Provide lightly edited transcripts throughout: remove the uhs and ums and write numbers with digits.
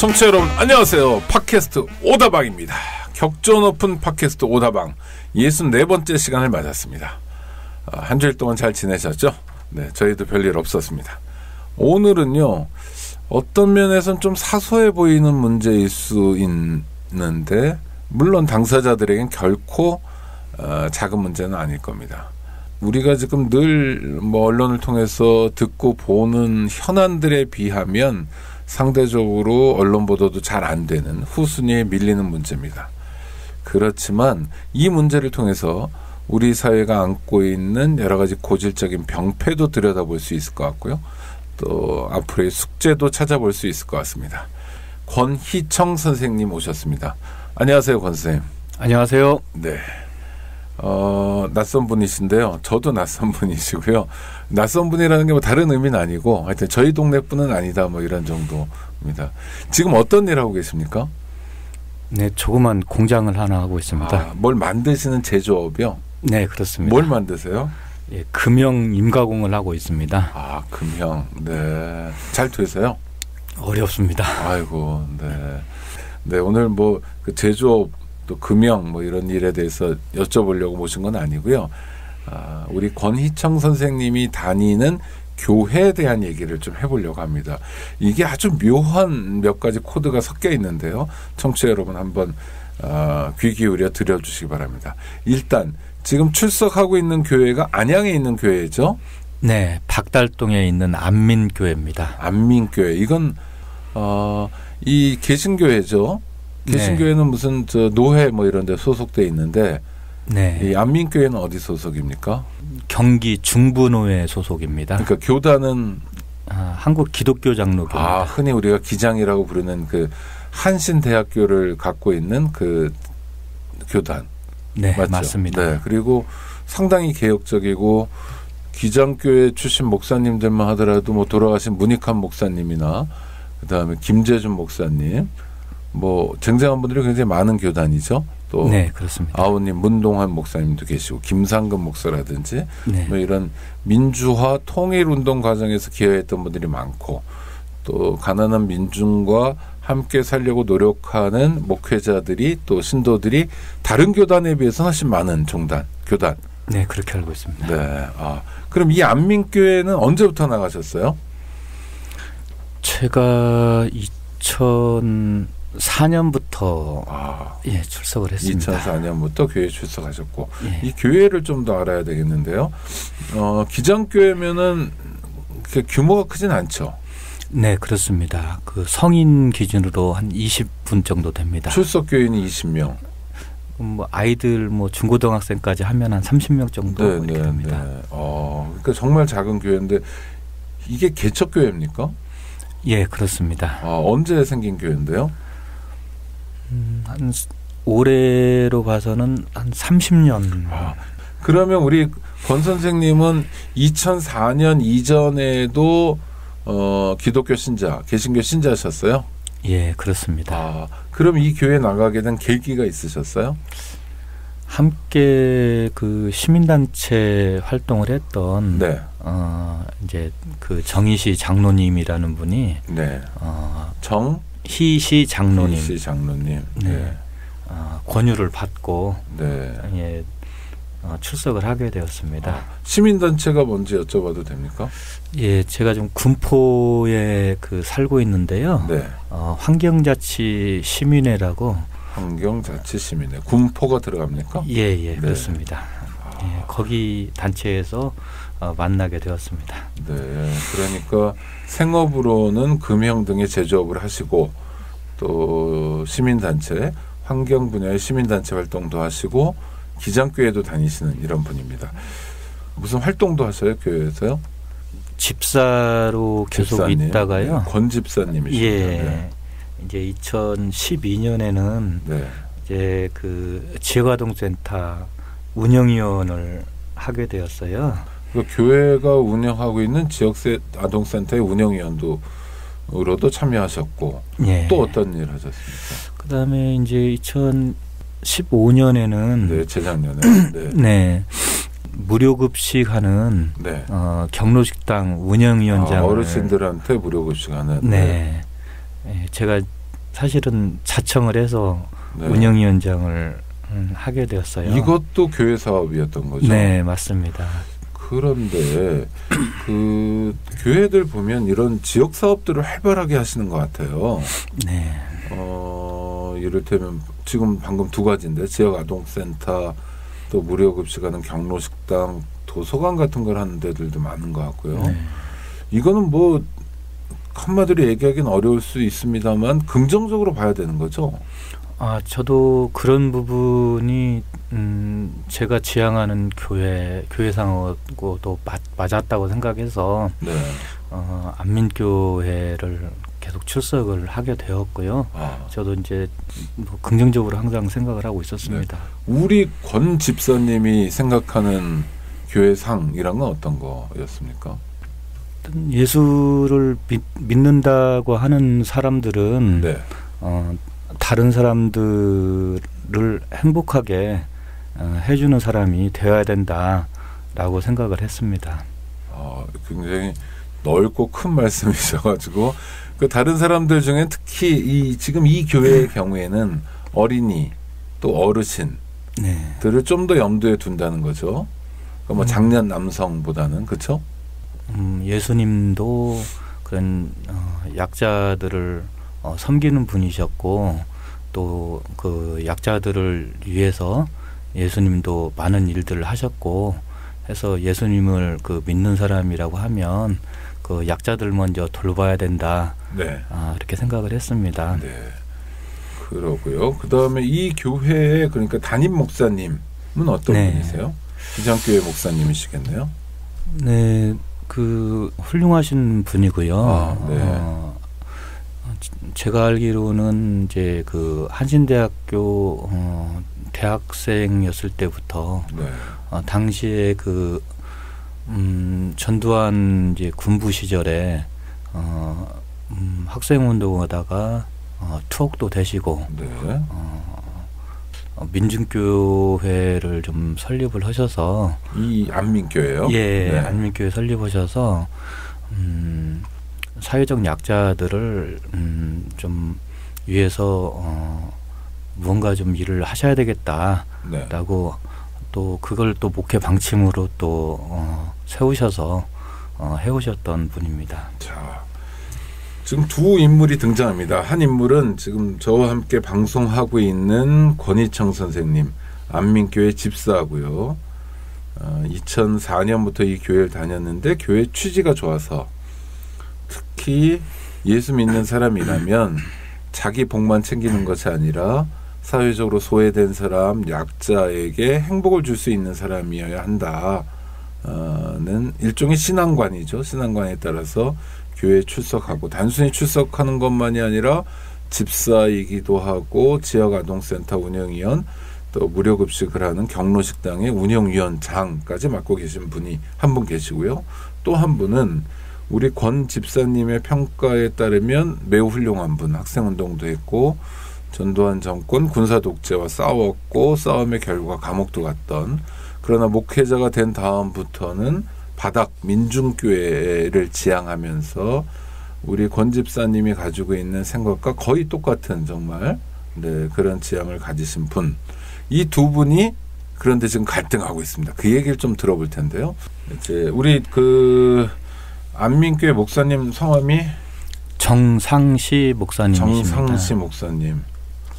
청취자 여러분 안녕하세요. 팟캐스트 오다방입니다. 격조 높은 팟캐스트 오다방 64번째 시간을 맞았습니다. 한 주일 동안 잘 지내셨죠? 네, 저희도 별일 없었습니다. 오늘은요, 어떤 면에서는 좀 사소해 보이는 문제일 수 있는데 물론 당사자들에겐 결코 작은 문제는 아닐 겁니다. 우리가 지금 늘 언론을 통해서 듣고 보는 현안들에 비하면 상대적으로 언론 보도도 잘 안 되는 후순위에 밀리는 문제입니다. 그렇지만 이 문제를 통해서 우리 사회가 안고 있는 여러 가지 고질적인 병폐도 들여다볼 수 있을 것 같고요. 또 앞으로의 숙제도 찾아볼 수 있을 것 같습니다. 권희청 선생님 오셨습니다. 안녕하세요, 권 선생님. 안녕하세요. 네. 낯선 분이신데요. 저도 낯선 분이시고요. 낯선 분이라는 게 뭐 다른 의미는 아니고 하여튼 저희 동네 분은 아니다 뭐 이런 정도입니다. 지금 어떤 일 하고 계십니까? 네, 조그만 공장을 하나 하고 있습니다. 아, 뭘 만드시는 제조업이요? 네, 그렇습니다. 뭘 만드세요? 예, 금형 임가공을 하고 있습니다. 아, 금형. 네. 잘 되세요? 어렵습니다. 아이고, 네. 네, 오늘 뭐 그 제조업 또 금형 뭐 이런 일에 대해서 여쭤보려고 모신 건 아니고요. 우리 권희청 선생님이 다니는 교회에 대한 얘기를 좀 해보려고 합니다. 이게 아주 묘한 몇 가지 코드가 섞여 있는데요. 청취자 여러분 한번 귀 기울여 들어주시기 바랍니다. 일단 지금 출석하고 있는 교회가 안양에 있는 교회죠? 네, 박달동에 있는 안민교회입니다. 안민교회. 이건 이 개신교회죠? 개신교회는 무슨 노회 뭐 이런 데 소속돼 있는데 네. 이 안민교회는 어디 소속입니까? 경기 중부노회 소속입니다. 그러니까 교단은 한국 기독교 장로교입니다. 흔히 우리가 기장이라고 부르는 그 한신대학교를 갖고 있는 그 교단. 네, 맞죠? 맞습니다. 네, 그리고 상당히 개혁적이고 기장교회 출신 목사님들만 하더라도 뭐 돌아가신 문익환 목사님이나 그다음에 김재준 목사님 뭐 쟁쟁한 분들이 굉장히 많은 교단이죠. 또 네, 그렇습니다. 아우님 문동환 목사님도 계시고 김상근 목사라든지 네. 뭐 이런 민주화 통일운동 과정에서 기여했던 분들이 많고 또 가난한 민중과 함께 살려고 노력하는 목회자들이 또 신도들이 다른 교단에 비해서 훨씬 많은 교단. 네, 그렇게 알고 있습니다. 네. 그럼 이 안민교회는 언제부터 나가셨어요? 제가 2004년부터 예, 출석을 했습니다. 2004년부터 교회에 출석하셨고 예. 이 교회를 좀 더 알아야 되겠는데요. 기장교회면은 규모가 크진 않죠. 네, 그렇습니다. 그 성인 기준으로 한 20분 정도 됩니다. 출석 교인이 20명. 뭐 아이들 뭐 중고등학생까지 하면 한 30명 정도 네, 이렇게 됩니다. 네. 그러니까 정말 작은 교회인데 이게 개척 교회입니까? 예, 그렇습니다. 언제 생긴 교회인데요? 한 올해로 봐서는 한 30년. 그러면 우리 권 선생님은 2004년 이전에도 기독교 신자, 개신교 신자셨어요? 예, 그렇습니다. 그럼 이 교회 나가게 된 계기가 있으셨어요? 함께 그 시민단체 활동을 했던 네. 이제 그 정희시 장로님이라는 분이 네. 희시 장로님. 희시 장로님. 네. 권유를 받고 네. 예, 출석을 하게 되었습니다. 시민단체가 뭔지 여쭤봐도 됩니까? 예, 제가 좀 군포에 살고 있는데요. 네. 환경자치 시민회라고. 환경자치 시민회. 군포가 들어갑니까? 예, 네. 그렇습니다. 예, 거기 단체에서 만나게 되었습니다. 네, 그러니까 생업으로는 금형 등의 제조업을 하시고 또 시민단체, 환경 분야의 시민단체 활동도 하시고 기장교회도 다니시는 이런 분입니다. 무슨 활동도 하셔요, 교회에서요? 집사로 계속 집사님, 있다가요. 네, 권 집사님이십니다. 예, 네. 이제 2012년에는 네. 이제 그 지역아동센터 운영위원을 하게 되었어요. 그 교회가 운영하고 있는 지역 아동센터의 운영위원으로도 참여하셨고 예. 또 어떤 일 하셨습니까? 그다음에 이제 2015년에는 네, 재작년에 네. 네. 무료급식하는 네. 경로식당 운영위원장을 어르신들한테 무료급식하는 네. 네. 제가 사실은 자청을 해서 네. 운영위원장을 하게 되었어요. 이것도 교회 사업이었던 거죠? 네, 맞습니다. 그런데 그 교회들 보면 이런 지역 사업들을 활발하게 하시는 것 같아요. 네. 이를테면 지금 방금 두 가지인데 지역 아동센터 또 무료급식하는 경로식당 도서관 같은 걸 하는 데들도 많은 것 같고요. 네. 이거는 뭐 한마디로 얘기하기는 어려울 수 있습니다만 긍정적으로 봐야 되는 거죠. 저도 그런 부분이 제가 지향하는 교회상하고도 맞았다고 생각해서 네. 안민교회를 계속 출석을 하게 되었고요. 저도 이제 뭐 긍정적으로 항상 생각을 하고 있었습니다. 네. 우리 권 집사님이 생각하는 교회상이란 건 어떤 거였습니까? 예수를 믿는다고 하는 사람들은 네. 다른 사람들을 행복하게 해주는 사람이 되어야 된다라고 생각을 했습니다. 굉장히 넓고 큰 말씀이셔가지고 그 다른 사람들 중에 특히 지금 이 교회의 경우에는 어린이 또 어르신들을 네. 좀 더 염두에 둔다는 거죠. 그러니까 뭐 장년 남성보다는 그렇죠? 예수님도 그런 약자들을 섬기는 분이셨고 또 그 약자들을 위해서 예수님도 많은 일들을 하셨고 해서 예수님을 그 믿는 사람이라고 하면 그 약자들 먼저 돌봐야 된다. 네. 이렇게 생각을 했습니다. 네. 그러고요. 그 다음에 이 교회에 그러니까 담임 목사님은 어떤 네. 분이세요? 기장교회 목사님이시겠네요. 네, 그 훌륭하신 분이고요. 네. 제가 알기로는 이제 그 한신대학교 대학생이었을 때부터 네. 당시에 그 전두환 이제 군부 시절에 학생운동하다가 투옥도 되시고 네. 민중교회를 좀 설립을 하셔서 이 안민교회요? 예, 네. 안민교회 설립하셔서 사회적 약자들을 좀 위해서 무언가 좀 일을 하셔야 되겠다라고 네. 또 그걸 또 목회 방침으로 또 세우셔서 해오셨던 분입니다. 자, 지금 두 인물이 등장합니다. 한 인물은 지금 저와 함께 방송하고 있는 권희청 선생님, 안민교회 집사고요. 2004년부터 이 교회를 다녔는데 교회 취지가 좋아서 특히 예수 믿는 사람이라면 자기 복만 챙기는 것이 아니라 사회적으로 소외된 사람, 약자에게 행복을 줄 수 있는 사람이어야 한다는 일종의 신앙관이죠. 신앙관에 따라서 교회에 출석하고 단순히 출석하는 것만이 아니라 집사이기도 하고 지역아동센터 운영위원 또 무료급식을 하는 경로식당의 운영위원장까지 맡고 계신 분이 한 분 계시고요. 또 한 분은 우리 권 집사님의 평가에 따르면 매우 훌륭한 분, 학생운동도 했고 전두환 정권 군사독재와 싸웠고 싸움의 결과 감옥도 갔던 그러나 목회자가 된 다음부터는 바닥 민중교회를 지향하면서 우리 권 집사님이 가지고 있는 생각과 거의 똑같은 정말 네, 그런 지향을 가지신 분. 이 두 분이 그런데 지금 갈등하고 있습니다. 그 얘기를 좀 들어볼 텐데요. 이제 우리 그 안민교회 목사님 성함이 정상시 목사님이십니다. 정상시 목사님.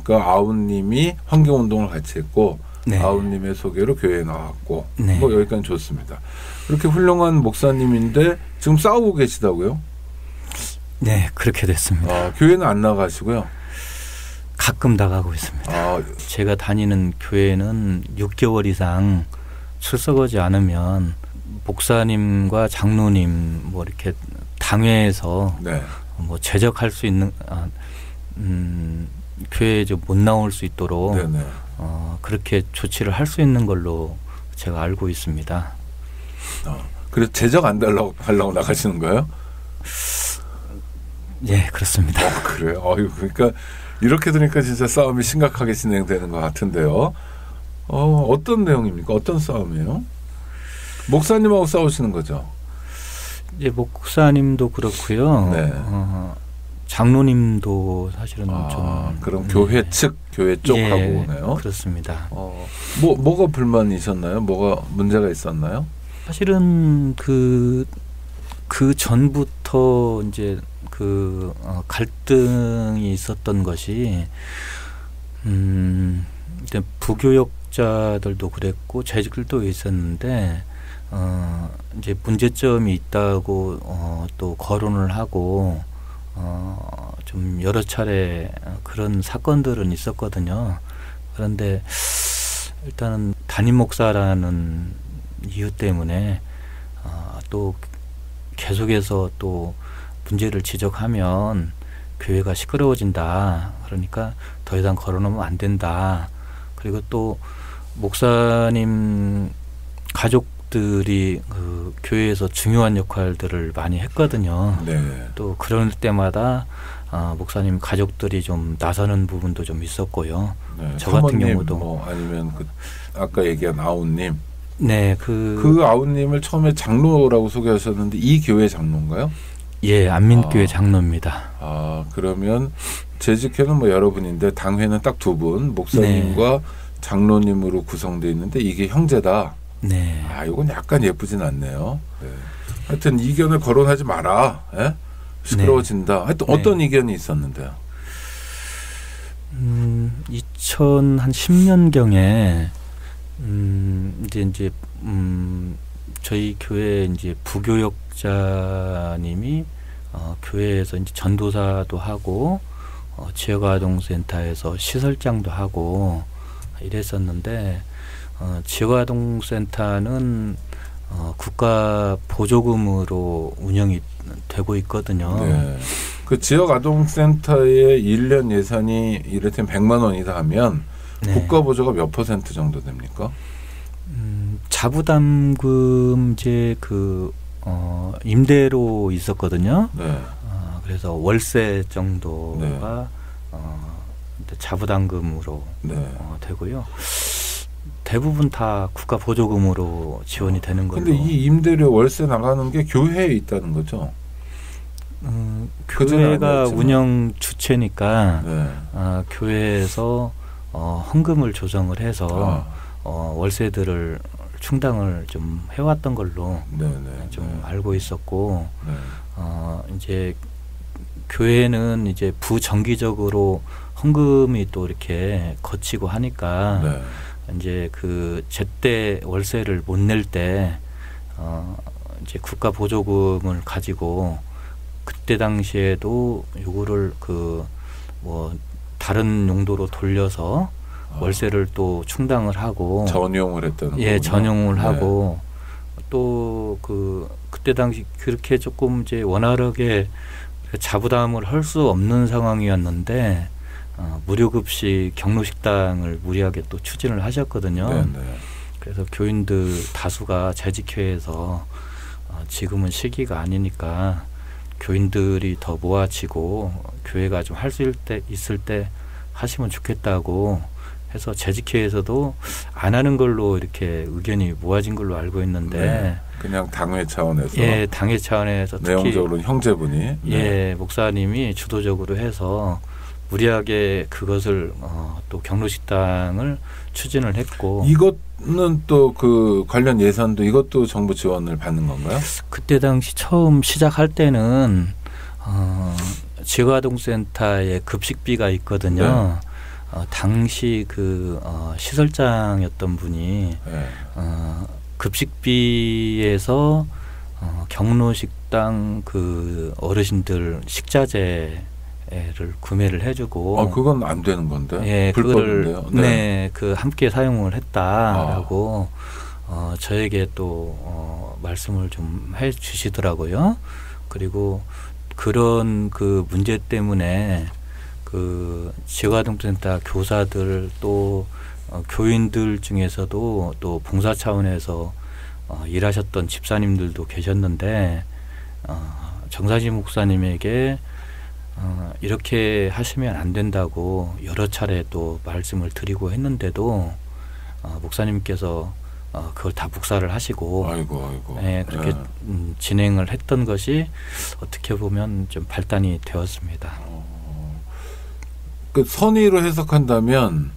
그러니까 아웃님이 환경운동을 같이 했고 네. 아웃님의 소개로 교회에 나왔고 네. 뭐 여기까지 좋습니다. 그렇게 훌륭한 목사님인데 지금 싸우고 계시다고요? 네, 그렇게 됐습니다. 교회는 안 나가시고요? 가끔 나가고 있습니다. 제가 다니는 교회는 6개월 이상 출석하지 않으면 목사님과 장로님 뭐 이렇게 당회에서 네. 뭐 제적할 수 있는 교회에 좀 못 나올 수 있도록 그렇게 조치를 할 수 있는 걸로 제가 알고 있습니다. 그래서 제적 안 하려고 나가시는 거예요? 예, 그렇습니다. 그래요? 그러니까 이렇게 들으니까 진짜 싸움이 심각하게 진행되는 것 같은데요. 어떤 내용입니까? 어떤 싸움이에요? 목사님하고 싸우시는 거죠? 예, 목사님도 그렇고요. 네. 장로님도 사실은 좀 그럼 교회 측, 교회 쪽하고 오네요. 그렇습니다. 뭐가 불만이셨나요? 뭐가 문제가 있었나요? 사실은 그 전부터 이제 갈등이 있었던 것이 이제 부교역자들도 그랬고 재직들도 있었는데 이제 문제점이 있다고 또 거론을 하고 좀 여러 차례 그런 사건들은 있었거든요. 그런데 일단은 담임 목사라는 이유 때문에 또 계속해서 또 문제를 지적하면 교회가 시끄러워진다. 그러니까 더 이상 거론하면 안 된다. 그리고 또 목사님 가족들이 그 교회에서 중요한 역할들을 많이 했거든요. 네. 또 그럴 때마다 목사님 가족들이 좀 나서는 부분도 좀 있었고요. 네. 저 같은 사모님, 경우도 아니면 아까 얘기한 아우님. 네, 그 아우님을 처음에 장로라고 소개하셨는데 이 교회 장로인가요? 예, 안민교회 장로입니다. 그러면 재직회는 여러분인데 당회는 딱 두 분, 목사님과 장로님으로 구성되어 있는데 이게 형제다. 네. 이건 약간 예쁘진 않네요. 네. 하여튼 이견을 거론하지 마라. 예? 시끄러워진다. 하여튼 어떤 이견이 있었는데요? 2010년경에 이제 저희 교회 이제 부교역자님이 교회에서 이제 전도사도 하고 지역아동센터에서 시설장도 하고 이랬었는데 지역아동센터는 국가 보조금으로 운영이 되고 있거든요. 네. 그 지역아동센터의 1년 예산이 이를테면 100만 원이다 하면 국가 보조가 몇 % 정도 됩니까? 자부담금 이제 임대로 있었거든요. 네. 그래서 월세 정도가 자부담금으로 되고요. 대부분 다 국가 보조금으로 지원이 되는 걸로. 근데 이 임대료 월세 나가는 게 교회에 있다는 거죠? 교회가 운영 주체니까 교회에서 헌금을 조정을 해서 월세들을 충당을 좀 해왔던 걸로 좀 알고 있었고 이제 교회는 이제 부정기적으로 헌금이 또 이렇게 거치고 하니까 이제 그 제때 월세를 못 낼 때 이제 국가 보조금을 가지고 그때 당시에도 요거를 다른 용도로 돌려서 월세를 또 충당을 하고 전용을 했던 거군요. 전용을 하고 또 그때 당시 그렇게 조금 이제 원활하게 자부담을 할 수 없는 상황이었는데 무료급식 경로식당을 무리하게 또 추진을 하셨거든요. 그래서 교인들 다수가 재직회에서 지금은 시기가 아니니까 교인들이 더 모아지고 교회가 좀 할 수 있을 때 하시면 좋겠다고 해서 재직회에서도 안 하는 걸로 이렇게 의견이 모아진 걸로 알고 있는데 그냥 당회 차원에서 당회 차원에서 특히 내용적으로는 형제분이 목사님이 주도적으로 해서 무리하게 그것을 또 경로식당을 추진을 했고 이것은 또 그 관련 예산도 이것도 정부 지원을 받는 건가요? 그때 당시 처음 시작할 때는 지역아동센터에 급식비가 있거든요. 당시 시설장이었던 분이 급식비에서 경로식당 어르신들 식자재를 구매를 해주고 그건 안 되는 건데 불법인데요. 함께 사용을 했다라고 저에게 또 말씀을 좀 해주시더라고요. 그리고 그런 문제 때문에 지역아동센터 교사들 또 교인들 중에서도 또 봉사 차원에서 일하셨던 집사님들도 계셨는데 정사진 목사님에게 이렇게 하시면 안 된다고 여러 차례 또 말씀을 드리고 했는데도 목사님께서 그걸 다 묵살을 하시고 아이고. 네, 그렇게 진행을 했던 것이 어떻게 보면 좀 발단이 되었습니다. 그 선의로 해석한다면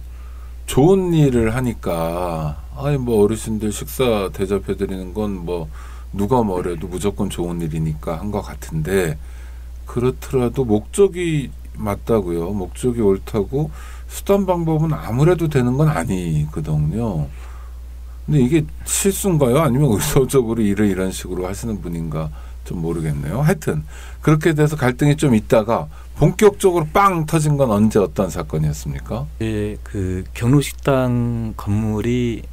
좋은 일을 하니까 뭐 어르신들 식사 대접해 드리는 건 뭐 누가 뭐래도 무조건 좋은 일이니까 한 것 같은데 그렇더라도 목적이 맞다고요. 목적이 옳다고 수단 방법은 아무래도 되는 건 아니거든요. 근데 이게 실수인가요? 아니면 의도적으로 일을 이런 식으로 하시는 분인가 좀 모르겠네요. 하여튼 그렇게 돼서 갈등이 좀 있다가 본격적으로 빵 터진 건 언제 어떤 사건이었습니까? 예, 그 경로식당 건물이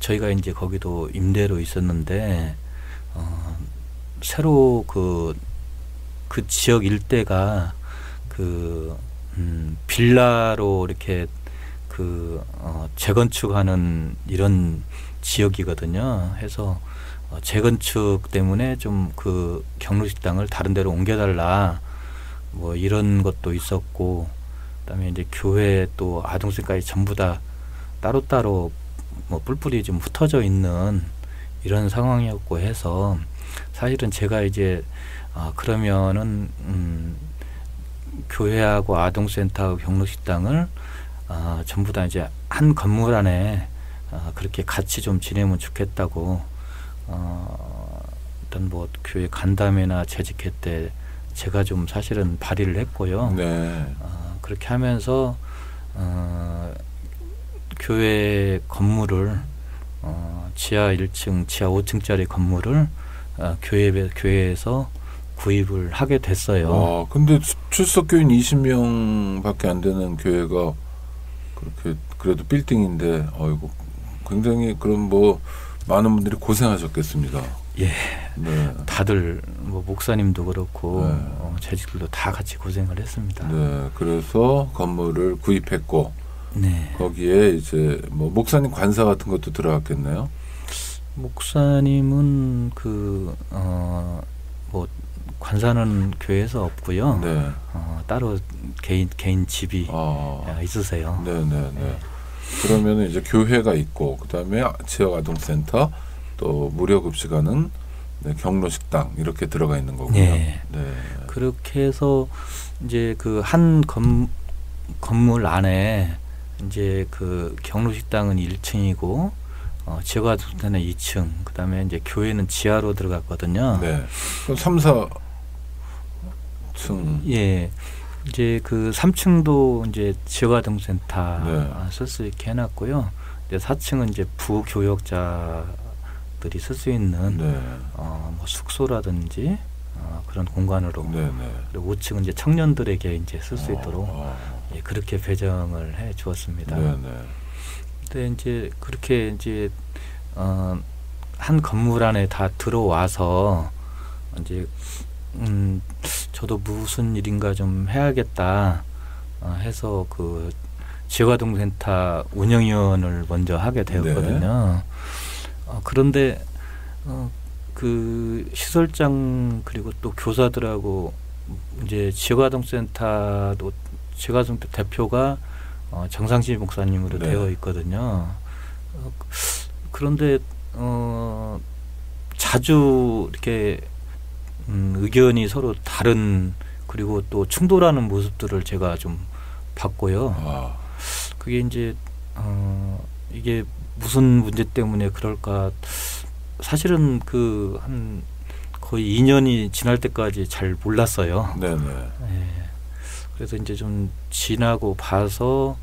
저희가 이제 거기도 임대로 있었는데 새로 그 지역 일대가 빌라로 이렇게 재건축하는 이런 지역이거든요. 해서 재건축 때문에 좀 그 경로식당을 다른 데로 옮겨달라 뭐 이런 것도 있었고, 그다음에 이제 교회 또 아동센터까지 전부 다 따로따로 뭐 뿔뿔이 좀 흩어져 있는 이런 상황이었고 해서 사실은 제가 이제 그러면은 교회하고 아동센터하고 경로식당을 전부 다 이제 한 건물 안에 그렇게 같이 좀 지내면 좋겠다고 일단 뭐 교회 간담회나 재직회 때 제가 좀 사실은 발의를 했고요. 네. 그렇게 하면서 교회 건물을 지하 1층, 지하 5층짜리 건물을 교회에서 구입을 하게 됐어요. 근데 출석교인 20명밖에 안 되는 교회가 그렇게 그래도 빌딩인데, 굉장히 그럼 뭐 많은 분들이 고생하셨겠습니다. 예, 네. 다들 뭐 목사님도 그렇고 네. 재직들도 다 같이 고생을 했습니다. 네, 그래서 건물을 구입했고, 네. 거기에 이제 뭐 목사님 관사 같은 것도 들어갔겠네요. 목사님은 뭐 관사는 교회에서 없고요. 네. 따로 개인 집이 있으세요. 네네네. 네. 그러면은 이제 교회가 있고, 그다음에 지역 아동센터, 또 무료 급식하는 경로식당 이렇게 들어가 있는 거고요. 네. 네. 그렇게 해서 이제 그 한 건물 안에 이제 그 경로식당은 1층이고 지역 아동센터는 2층, 그다음에 이제 교회는 지하로 들어갔거든요. 네. 그럼 3, 4층. 예. 이제 그 3층도 이제 지역아동센터 네. 쓸 수 있게 해놨고요. 이제 4층은 이제 부교역자들이 쓸 수 있는 네. 뭐 숙소라든지 그런 공간으로. 네네. 그리고 5층은 이제 청년들에게 이제 쓸 수 있도록 예, 그렇게 배정을 해 주었습니다. 네네. 근데 이제 그렇게 이제 한 건물 안에 다 들어와서 이제 저도 무슨 일인가 좀 해야겠다 해서 그 지역아동센터 운영위원을 먼저 하게 되었거든요. 그런데 그 시설장 그리고 또 교사들하고 이제 지역아동센터 대표가 정상시 목사님으로 되어 있거든요. 그런데 자주 이렇게 의견이 서로 다른, 그리고 또 충돌하는 모습들을 제가 좀 봤고요. 그게 이제 이게 무슨 문제 때문에 그럴까, 사실은 그 한 거의 2년이 지날 때까지 잘 몰랐어요. 네네. 예. 그래서 이제 좀 지나고 봐서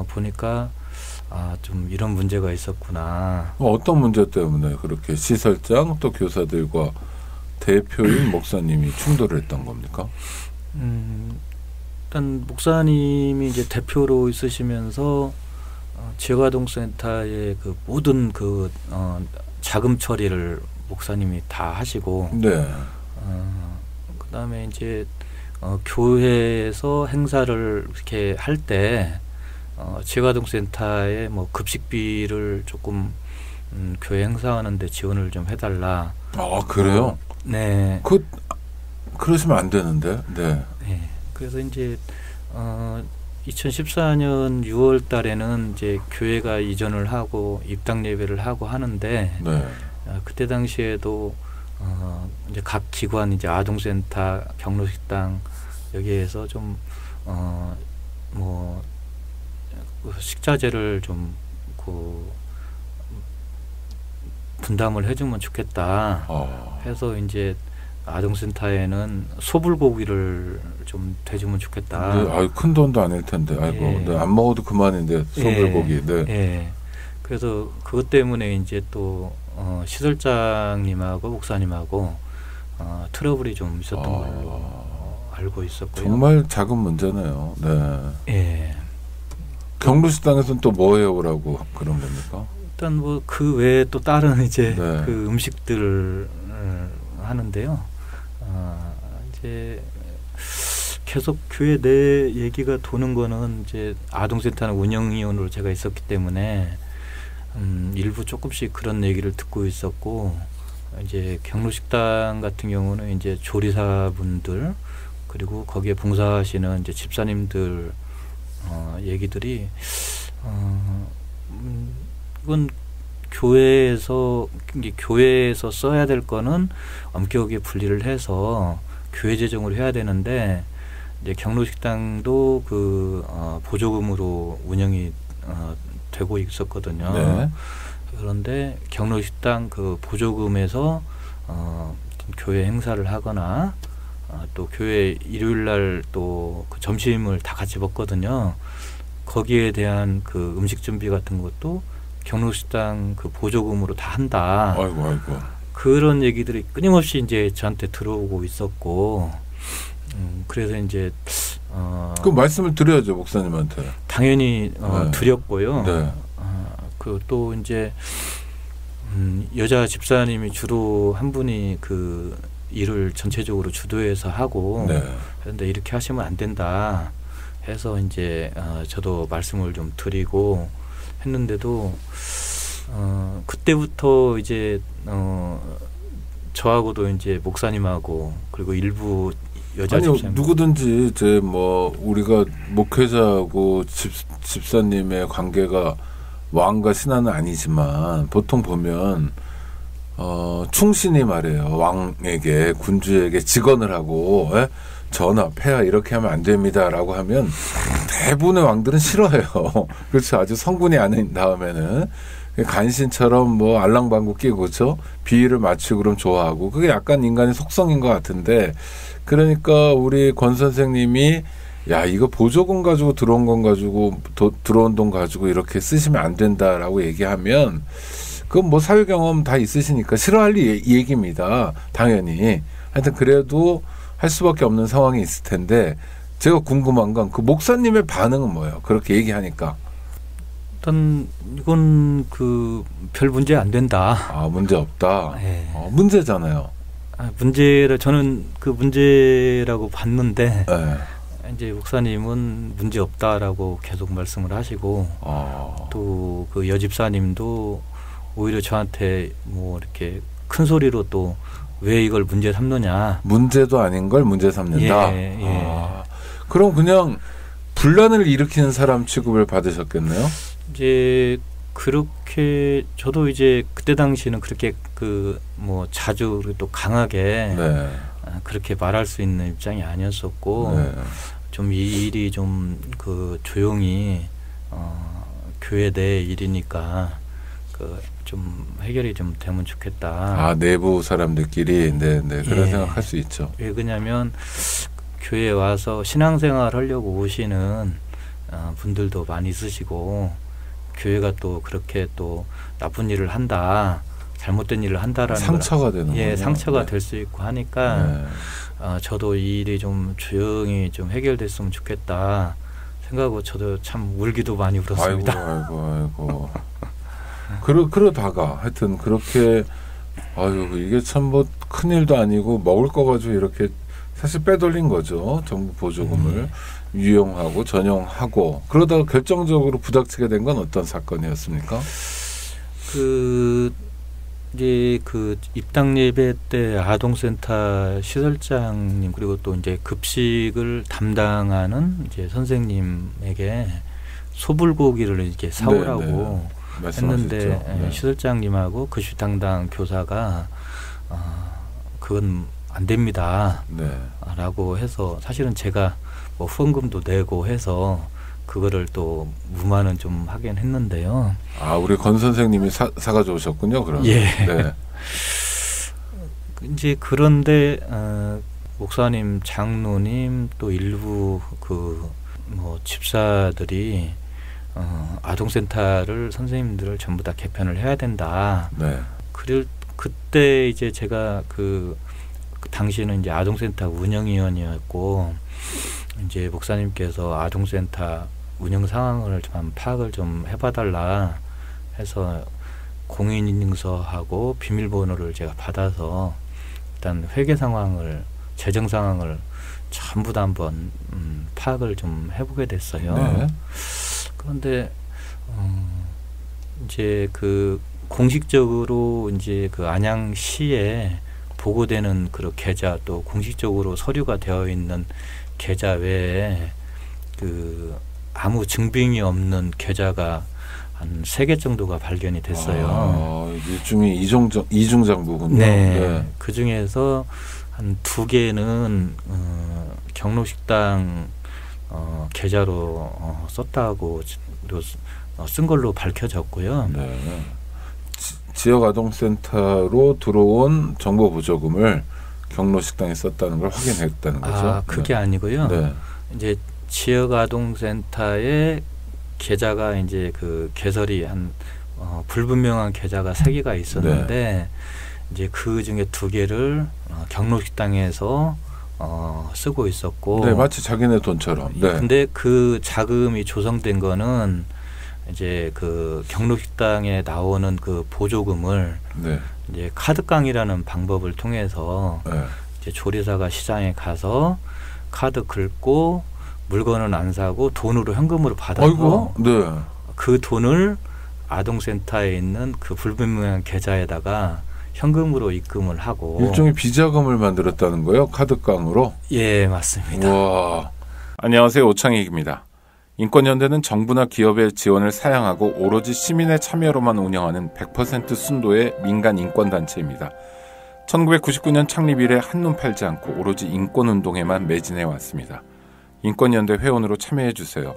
보니까 좀 이런 문제가 있었구나. 어떤 문제 때문에 그렇게 시설장 또 교사들과 대표인 목사님이 충돌을 했던 겁니까? 일단 목사님이 이제 대표로 있으시면서 지역아동센터의 그 모든 그 자금 처리를 목사님이 다 하시고, 네. 그다음에 이제 교회에서 행사를 이렇게 할 때 지역아동센터에 뭐 급식비를 조금 교회 행사하는데 지원을 좀 해달라. 그래요? 네. 그러시면 안 되는데. 네. 네. 그래서 이제 2014년 6월 달에는 이제 교회가 이전을 하고 입당 예배를 하고 하는데 네. 그때 당시에도 이제 각 기관 이제 아동센터, 경로식당 여기에서 좀 뭐 식자재를 좀 분담을 해주면 좋겠다 해서 이제 아동센터에는 소불고기를 좀 대주면 좋겠다. 네, 아유, 큰 돈도 아닐 텐데, 아이고, 예. 네, 안 먹어도 그만인데 소불고기. 네. 예. 그래서 그것 때문에 이제 또 시설장님하고 목사님하고 트러블이 좀 있었던 걸로 알고 있었고요. 정말 작은 문제네요. 네. 예. 경로식당에서는 또 뭐 해오라고 그런 겁니까? 일단 뭐 그 외에 또 다른 이제 네. 그 음식들을 하는데요. 이제 계속 교회 내 얘기가 도는 거는 이제 아동센터는 운영위원으로 제가 있었기 때문에 일부 조금씩 그런 얘기를 듣고 있었고, 이제 경로식당 같은 경우는 이제 조리사분들 그리고 거기에 봉사하시는 이제 집사님들 얘기들이 이건 교회에서 써야 될 거는 엄격하게 분리를 해서 교회 재정으로 해야 되는데, 이제 경로식당도 그 보조금으로 운영이 되고 있었거든요. 네. 그런데 경로식당 그 보조금에서 교회 행사를 하거나 또 교회 일요일 날 또 그 점심을 다 같이 먹거든요. 거기에 대한 그 음식 준비 같은 것도 경로식당 그 보조금으로 다 한다. 아이고. 그런 얘기들이 끊임없이 이제 저한테 들어오고 있었고, 그래서 이제 그 말씀을 드려야죠, 목사님한테. 당연히 네. 드렸고요. 네. 그 또 이제 여자 집사님이 주로 한 분이 그 일을 전체적으로 주도해서 하고, 네. 그런데 이렇게 하시면 안 된다 해서 이제 저도 말씀을 좀 드리고 했는데도 그때부터 이제 저하고도 이제 목사님하고 그리고 일부 여자 집사님, 누구든지 이제 뭐 우리가 목회자하고 집사님의 관계가 왕과 신하는 아니지만 보통 보면 충신이 말해요. 왕에게, 군주에게 직언을 하고, 전하, 폐하 이렇게 하면 안 됩니다라고 하면 대부분의 왕들은 싫어해요. 그렇죠. 아주 성군이 아닌 다음에는 간신처럼 뭐 알랑방구 끼고, 그렇죠. 비위를 맞추고 그럼 좋아하고, 그게 약간 인간의 속성인 것 같은데, 그러니까 우리 권 선생님이 야, 이거 보조금 가지고 들어온 건 가지고 들어온 돈 가지고 이렇게 쓰시면 안 된다라고 얘기하면, 그건 뭐 사회 경험 다 있으시니까 싫어할 얘기입니다. 당연히. 하여튼 그래도 할 수밖에 없는 상황이 있을 텐데, 제가 궁금한 건 그 목사님의 반응은 뭐예요? 그렇게 얘기하니까. 일단 이건 그 별 문제 안 된다. 아, 문제 없다. 네. 문제잖아요. 문제를 저는 그 문제라고 봤는데, 네. 이제 목사님은 문제 없다라고 계속 말씀을 하시고, 또 그 여집사님도 오히려 저한테 뭐 이렇게 큰 소리로 또 왜 이걸 문제 삼느냐. 문제도 아닌 걸 문제 삼는다. 예. 그럼 그냥 분란을 일으키는 사람 취급을 받으셨겠네요. 이제 그렇게 저도 이제 그때 당시는 그렇게 그 뭐 자주 또 강하게 네. 그렇게 말할 수 있는 입장이 아니었었고, 네. 좀 이 일이 좀 그 조용히 교회 내 일이니까 그 좀 해결이 좀 되면 좋겠다. 아, 내부 사람들끼리 네, 그런 생각할 수 있죠. 왜 그러냐면 교회에 와서 신앙생활 하려고 오시는 분들도 많이 있으시고, 교회가 또 그렇게 또 나쁜 일을 한다, 잘못된 일을 한다라는 상처가 되는 거예요. 상처가 될 수 있고 하니까 저도 이 일이 좀 조용히 좀 해결됐으면 좋겠다 생각하고 저도 참 울기도 많이 울었습니다. 아이고. 그러다가 하여튼 그렇게 이게 참 뭐 큰일도 아니고 먹을 거 가지고 이렇게 사실 빼돌린 거죠. 정부 보조금을 유용하고 전용하고, 그러다가 결정적으로 부닥치게 된 건 어떤 사건이었습니까? 그 이제 그 입당 예배 때 아동센터 시설장님 그리고 또 이제 급식을 담당하는 이제 선생님에게 소불고기를 이렇게 사오라고 했는데 네. 시설장님하고 급식 담당 교사가 그건 안 됩니다. 네. 라고 해서 사실은 제가 뭐 후원금도 내고 해서 그거를 또 무마는 좀 하긴 했는데요. 아, 우리 권 선생님이 사가져 오셨군요. 그럼. 예. 네. 이제 그런데 목사님, 장로님 또 일부 그 뭐 집사들이 아동센터를 선생님들을 전부 다 개편을 해야 된다. 네. 그때 이제 제가 그 당시에는 이제 아동센터 운영위원이었고 이제 목사님께서 아동센터 운영 상황을 좀 파악을 좀 해봐달라 해서 공인인증서하고 비밀번호를 제가 받아서 일단 회계 상황을 재정 상황을 전부 다 한번 파악을 좀 해보게 됐어요. 네. 그런데 이제 그 공식적으로 이제 그 안양시에 보고되는 그런 계좌 또 공식적으로 서류가 되어 있는 계좌 외에 그 아무 증빙이 없는 계좌가 한 3개 정도가 발견이 됐어요. 일종의 이중장부군요. 네. 네. 그 중에서 한 2개는 경로식당 계좌로 썼다고 쓴 걸로 밝혀졌고요. 네. 지역아동센터로 들어온 정보 보조금을 경로식당에 썼다는 걸 확인했다는 거죠. 그게 아니고요. 네. 이제 지역아동센터의 계좌가 이제 그 개설이 한 불분명한 계좌가 3개가 있었는데 이제 그 중에 2개를 경로식당에서 쓰고 있었고, 네, 마치 자기네 돈처럼. 네. 근데 그 자금이 조성된 거는 이제 그 경로식당에 나오는 그 보조금을 네. 이제 카드깡이라는 방법을 통해서 네. 이제 조리사가 시장에 가서 카드 긁고 물건은 안 사고 돈으로 현금으로 받아서 아이고, 네. 그 돈을 아동센터에 있는 그 불분명한 계좌에다가 현금으로 입금을 하고 일종의 비자금을 만들었다는 거예요? 카드깡으로? 예, 맞습니다. 와. 안녕하세요. 오창익입니다. 인권연대는 정부나 기업의 지원을 사양하고 오로지 시민의 참여로만 운영하는 100% 순도의 민간 인권단체입니다. 1999년 창립 이래 한눈 팔지 않고 오로지 인권운동에만 매진해 왔습니다. 인권연대 회원으로 참여해주세요.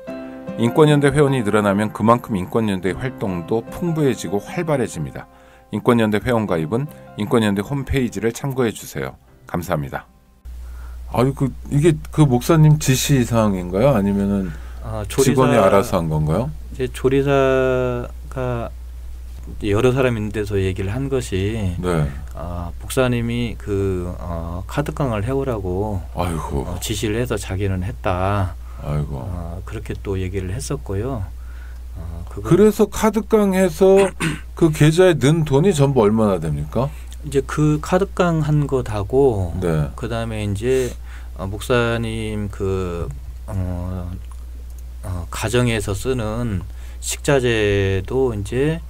인권연대 회원이 늘어나면 그만큼 인권연대 활동도 풍부해지고 활발해집니다. 인권연대 회원 가입은 인권연대 홈페이지를 참고해주세요. 감사합니다. 이게 그 목사님 지시 사항인가요? 아니면은 직원이 알아서 한 건가요? 이제 조리사가 여러 사람 있는 데서 얘기를 한 것이 네. 목사님이 그 카드깡을 해오라고 지시를 해서 자기는 했다. 아이고. 그렇게 또 얘기를 했었고요. 그래서 카드깡 해서 그 계좌에 넣은 돈이 전부 얼마나 됩니까? 이제 그 카드깡 한 것하고 네. 그다음에 이제 목사님 그 가정에서 쓰는 식자재도 이제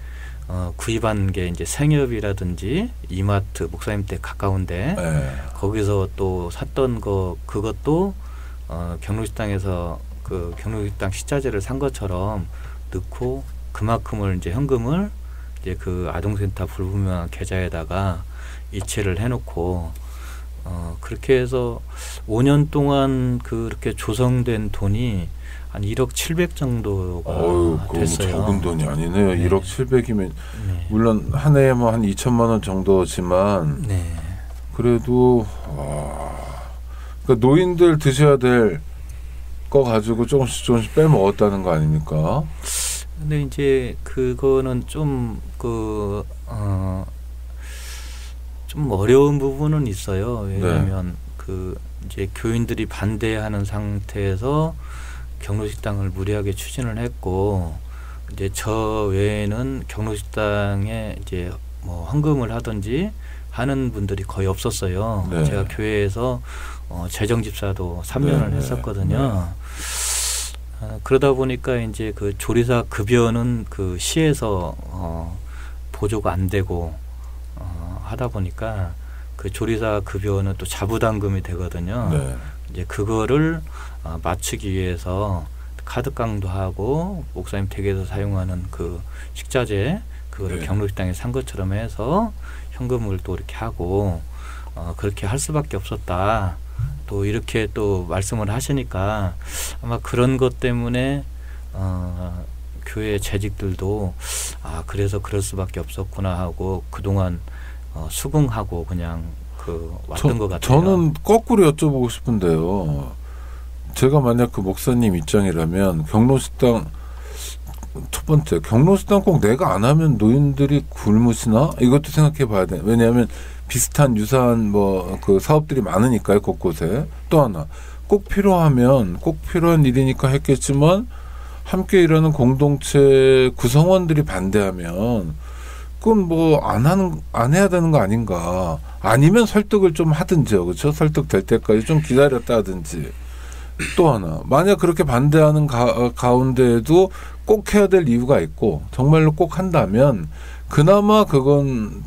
구입한 게 이제 생협이라든지 이마트 목사님 댁 가까운데 네. 거기서 또 샀던 거 그것도 경로식당에서 그 경로식당 식자재를 산 것처럼 넣고 그만큼을 이제 현금을 이제 그 아동센터 불분명한 계좌에다가 이체를 해놓고 그렇게 해서 5년 동안 그렇게 조성된 돈이 한 1억 700 정도가 됐어요. 적은 돈이 아니네요. 네. 1억 700이면 네. 물론 한 해에 뭐 한 2천만 원 정도지만 네. 그래도 그러니까 노인들 드셔야 될 거 가지고 조금씩 빼먹었다는 거 아닙니까? 근데 이제 그거는 좀 좀 어려운 부분은 있어요. 왜냐하면 네. 그 이제 교인들이 반대하는 상태에서 경로식당을 무리하게 추진을 했고 이제 저 외에는 경로식당에 이제 뭐 헌금을 하든지 하는 분들이 거의 없었어요. 네. 제가 교회에서 재정집사도 3년을 네. 했었거든요. 그러다 보니까 이제 그 조리사 급여는 그 시에서 보조가 안 되고 하다 보니까 그 조리사 급여는 또 자부담금이 되거든요. 네. 이제 그거를 맞추기 위해서 카드깡도 하고 목사님 댁에서 사용하는 그 식자재 그거를 네. 경로식당에 산 것처럼 해서 현금을 또 이렇게 하고 그렇게 할 수밖에 없었다. 또 이렇게 또 말씀을 하시니까 아마 그런 것 때문에 교회 재직들도 그래서 그럴 수밖에 없었구나 하고 그동안 수긍하고 그냥 왔던 것 같아요. 저는 거꾸로 여쭤보고 싶은데요. 제가 만약 그 목사님 입장이라면 경로식당 첫 번째 경로식당 꼭 내가 안 하면 노인들이 굶으시나 이것도 생각해 봐야 돼. 왜냐하면 비슷한 유사한 그 사업들이 많으니까요 곳곳에. 또 하나 꼭 필요한 일이니까 했겠지만 함께 일하는 공동체 구성원들이 반대하면 그건 안 해야 되는 거 아닌가. 아니면 설득을 좀 하든지요. 그렇죠? 설득될 때까지 좀 기다렸다 하든지. 또 하나 만약 그렇게 반대하는 가운데에도 꼭 해야 될 이유가 있고 정말로 꼭 한다면 그나마 그건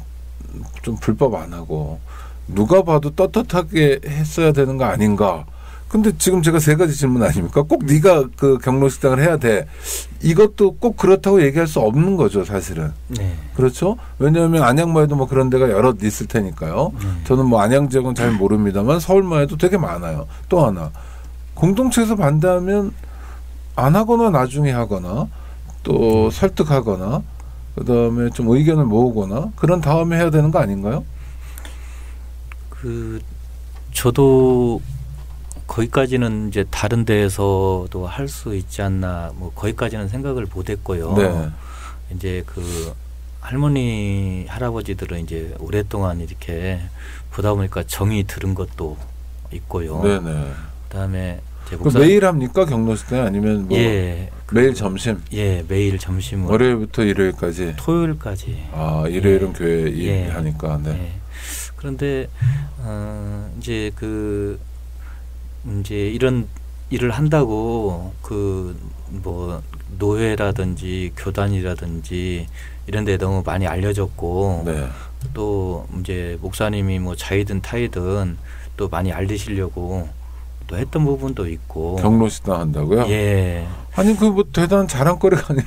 좀 불법 안 하고 누가 봐도 떳떳하게 했어야 되는 거 아닌가. 근데 지금 제가 세 가지 질문 아닙니까? 꼭 네가 그 경로식당을 해야 돼. 이것도 꼭 그렇다고 얘기할 수 없는 거죠, 사실은. 네. 그렇죠? 왜냐하면 안양마에도 그런 데가 여럿 있을 테니까요. 저는 안양 지역은 잘 모릅니다만 서울마에도 되게 많아요. 또 하나 공동체에서 반대하면 안 하거나 나중에 하거나 또 설득하거나 그다음에 좀 의견을 모으거나 그런 다음에 해야 되는 거 아닌가요? 저도 거기까지는 이제 다른 데에서도 할 수 있지 않나 거기까지는 생각을 못 했고요. 네. 이제 할머니 할아버지들은 이제 오랫동안 이렇게 보다 보니까 정이 들은 것도 있고요. 네네. 그다음에 매일 합니까 경로식당 아니면 예, 매일 점심? 예, 매일 점심을 월요일부터 일요일까지. 토요일까지. 일요일은 교회 일하니까. 네. 예. 그런데 이제 이제 이런 일을 한다고 노회라든지 교단이라든지 이런 데 너무 많이 알려졌고 네. 또 이제 목사님이 자이든 타이든 또 많이 알리시려고 또 했던 부분도 있고. 경로식당 한다고요? 예. 아니 대단한 자랑거리가 아니라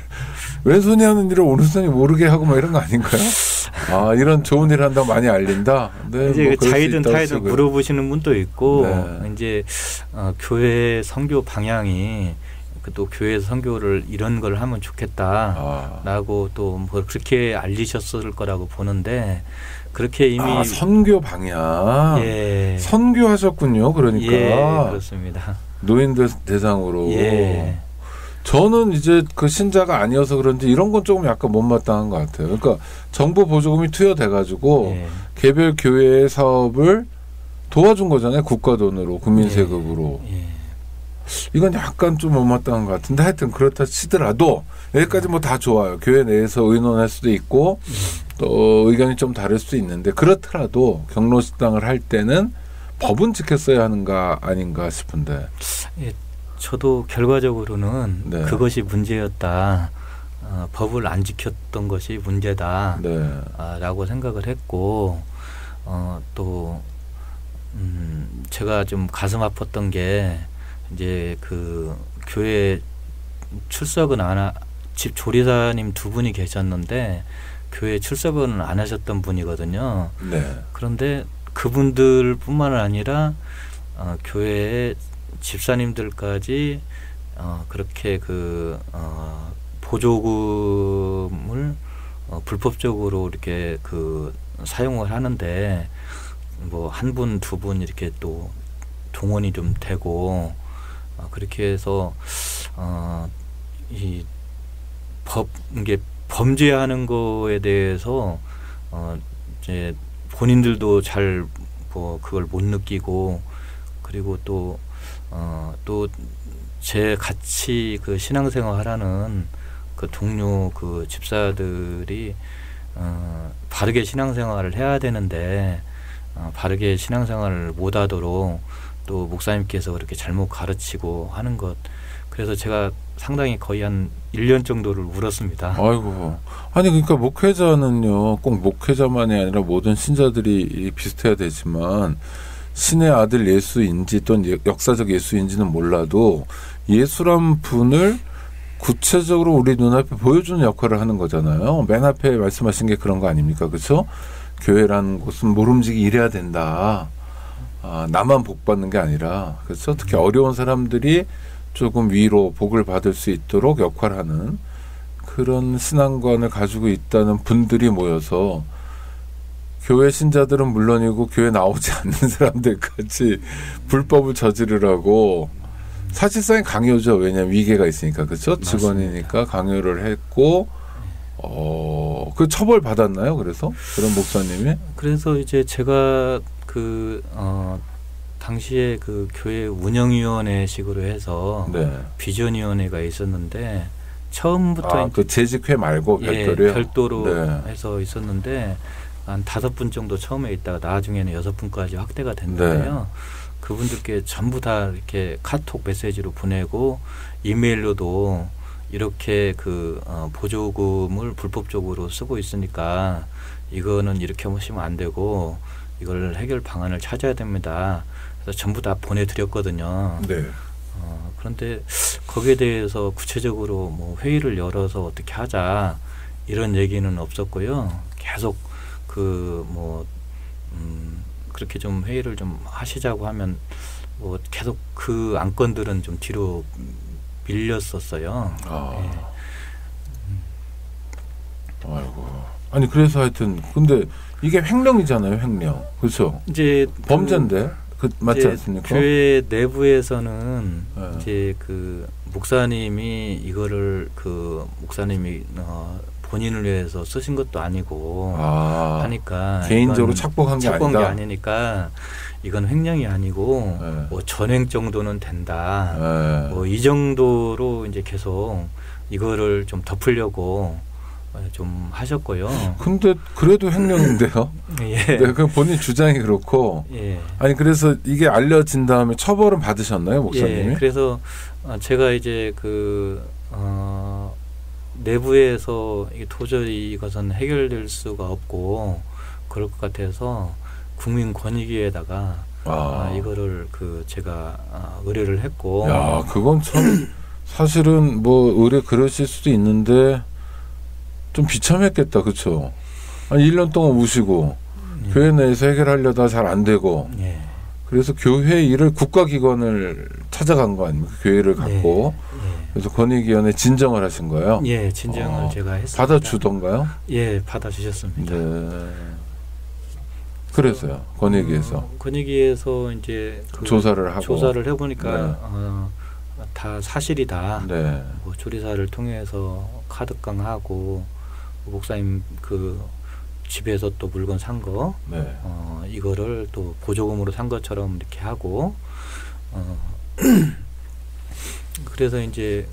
왼손이 하는 일을 오른손이 모르게 하고 이런 거 아닌가요? 이런 좋은 일 한다고 많이 알린다. 네, 이제 자이든 타이든 물어보시는 분도 있고, 네. 이제 교회 선교 방향이 또 교회에서 선교를 이런 걸 하면 좋겠다라고 또 그렇게 알리셨을 거라고 보는데 그렇게 이미 선교 방향. 예. 선교하셨군요. 그러니까. 예, 그렇습니다. 노인들 대상으로. 예. 저는 이제 신자가 아니어서 그런지 이런 건 조금 약간 못마땅한 것 같아요. 그러니까 정부 보조금이 투여돼가지고 예. 개별 교회의 사업을 도와준 거잖아요. 국가 돈으로, 국민 세금으로. 예. 이건 약간 좀 못마땅한 것 같은데 하여튼 그렇다 치더라도 여기까지 다 좋아요. 교회 내에서 의논할 수도 있고 또 의견이 좀 다를 수도 있는데 그렇더라도 경로식당을 할 때는 법은 지켰어야 하는가 아닌가 싶은데. 예. 저도 결과적으로는 네. 그것이 문제였다. 법을 안 지켰던 것이 문제다. 네. 라고 생각을 했고 또 제가 좀 가슴 아팠던 게 이제 교회 출석은 집 조리사님 두 분이 계셨는데 교회 출석은 안 하셨던 분이거든요. 네. 그런데 그분들뿐만 아니라 교회에 집사님들까지 그렇게 보조금을 불법적으로 이렇게 사용을 하는데 한 분, 두 분 이렇게 또 동원이 좀 되고 그렇게 해서 이게 범죄하는 거에 대해서 이제 본인들도 잘 그걸 못 느끼고 그리고 또 제 같이 신앙생활하는 동료 집사들이 바르게 신앙생활을 해야 되는데 바르게 신앙생활을 못하도록 또 목사님께서 그렇게 잘못 가르치고 하는 것 그래서 제가 상당히 거의 한 1년 정도를 울었습니다. 아이고. 아니 그러니까 목회자는요. 꼭 목회자만이 아니라 모든 신자들이 비슷해야 되지만 신의 아들 예수인지 또는 역사적 예수인지는 몰라도 예수란 분을 구체적으로 우리 눈앞에 보여주는 역할을 하는 거잖아요. 맨 앞에 말씀하신 게 그런 거 아닙니까? 그렇죠? 교회라는 곳은 모름지기 일해야 된다. 나만 복 받는 게 아니라 그렇죠? 특히 어려운 사람들이 조금 위로 복을 받을 수 있도록 역할하는 그런 신앙관을 가지고 있다는 분들이 모여서 교회 신자들은 물론이고 교회 나오지 않는 사람들까지 불법을 저지르라고 사실상의 강요죠. 왜냐하면 위계가 있으니까 그렇죠. 직원이니까 강요를 했고 그 처벌 받았나요? 그래서 그런 목사님이? 그래서 이제 제가 당시에 그 교회 운영위원회식으로 해서 네. 비전위원회가 있었는데 처음부터 그 재직회 말고 별도로요? 별도로 네. 해서 있었는데 한 5분 정도 처음에 있다가 나중에는 6분까지 확대가 됐는데요. 네. 그분들께 전부 다 이렇게 카톡 메시지로 보내고 이메일로도 이렇게 보조금을 불법적으로 쓰고 있으니까 이거는 이렇게 하시면 안 되고 이걸 해결 방안을 찾아야 됩니다. 그래서 전부 다 보내드렸거든요. 네. 그런데 거기에 대해서 구체적으로 뭐 회의를 열어서 어떻게 하자 이런 얘기는 없었고요. 계속 그렇게 좀 회의를 좀 하시자고 하면 뭐 계속 그 안건들은 좀 뒤로 밀렸었어요. 네. 아이고. 아니 그래서 하여튼 근데 이게 횡령이잖아요, 횡령. 그렇죠? 이제 범죄인데 맞지 않습니까? 교회 내부에서는 네. 이제 목사님이 이거를 목사님이 본인을 위해서 쓰신 것도 아니고 하니까 개인적으로 착복한 게 아니니까 이건 횡령이 아니고 네. 뭐 전횡 정도는 된다. 네. 뭐 이 정도로 이제 계속 이거를 좀 덮으려고 좀 하셨고요. 근데 그래도 횡령인데요. 예. 네, 그 본인 주장이 그렇고. 예. 아니 그래서 이게 알려진 다음에 처벌은 받으셨나요, 목사님이? 예. 그래서 제가 이제 내부에서 이게 도저히 이것은 해결될 수가 없고 그럴 것 같아서 국민권익위에다가 이거를 제가 의뢰를 했고. 야, 그건 참 사실은 뭐 의뢰 그러실 수도 있는데 좀 비참했겠다, 그렇죠? 아니 1년 동안 우시고 교회 내에서 해결하려다 잘 안 되고. 예. 그래서 교회 일을 국가기관을 찾아간 거 아닙니까? 교회를 갖고. 그래서 권익위원회 진정을 하신 거예요? 예, 진정을 제가 했습니다. 받아주던가요? 예, 받아주셨습니다. 네. 그래서요, 권익위에서. 권익위에서 이제 조사를 하고. 조사를 해보니까 다 사실이다. 네. 뭐 조리사를 통해서 카드깡하고 목사님 집에서 또 물건 산 거, 네. 이거를 또 보조금으로 산 것처럼 이렇게 하고, 그래서 이제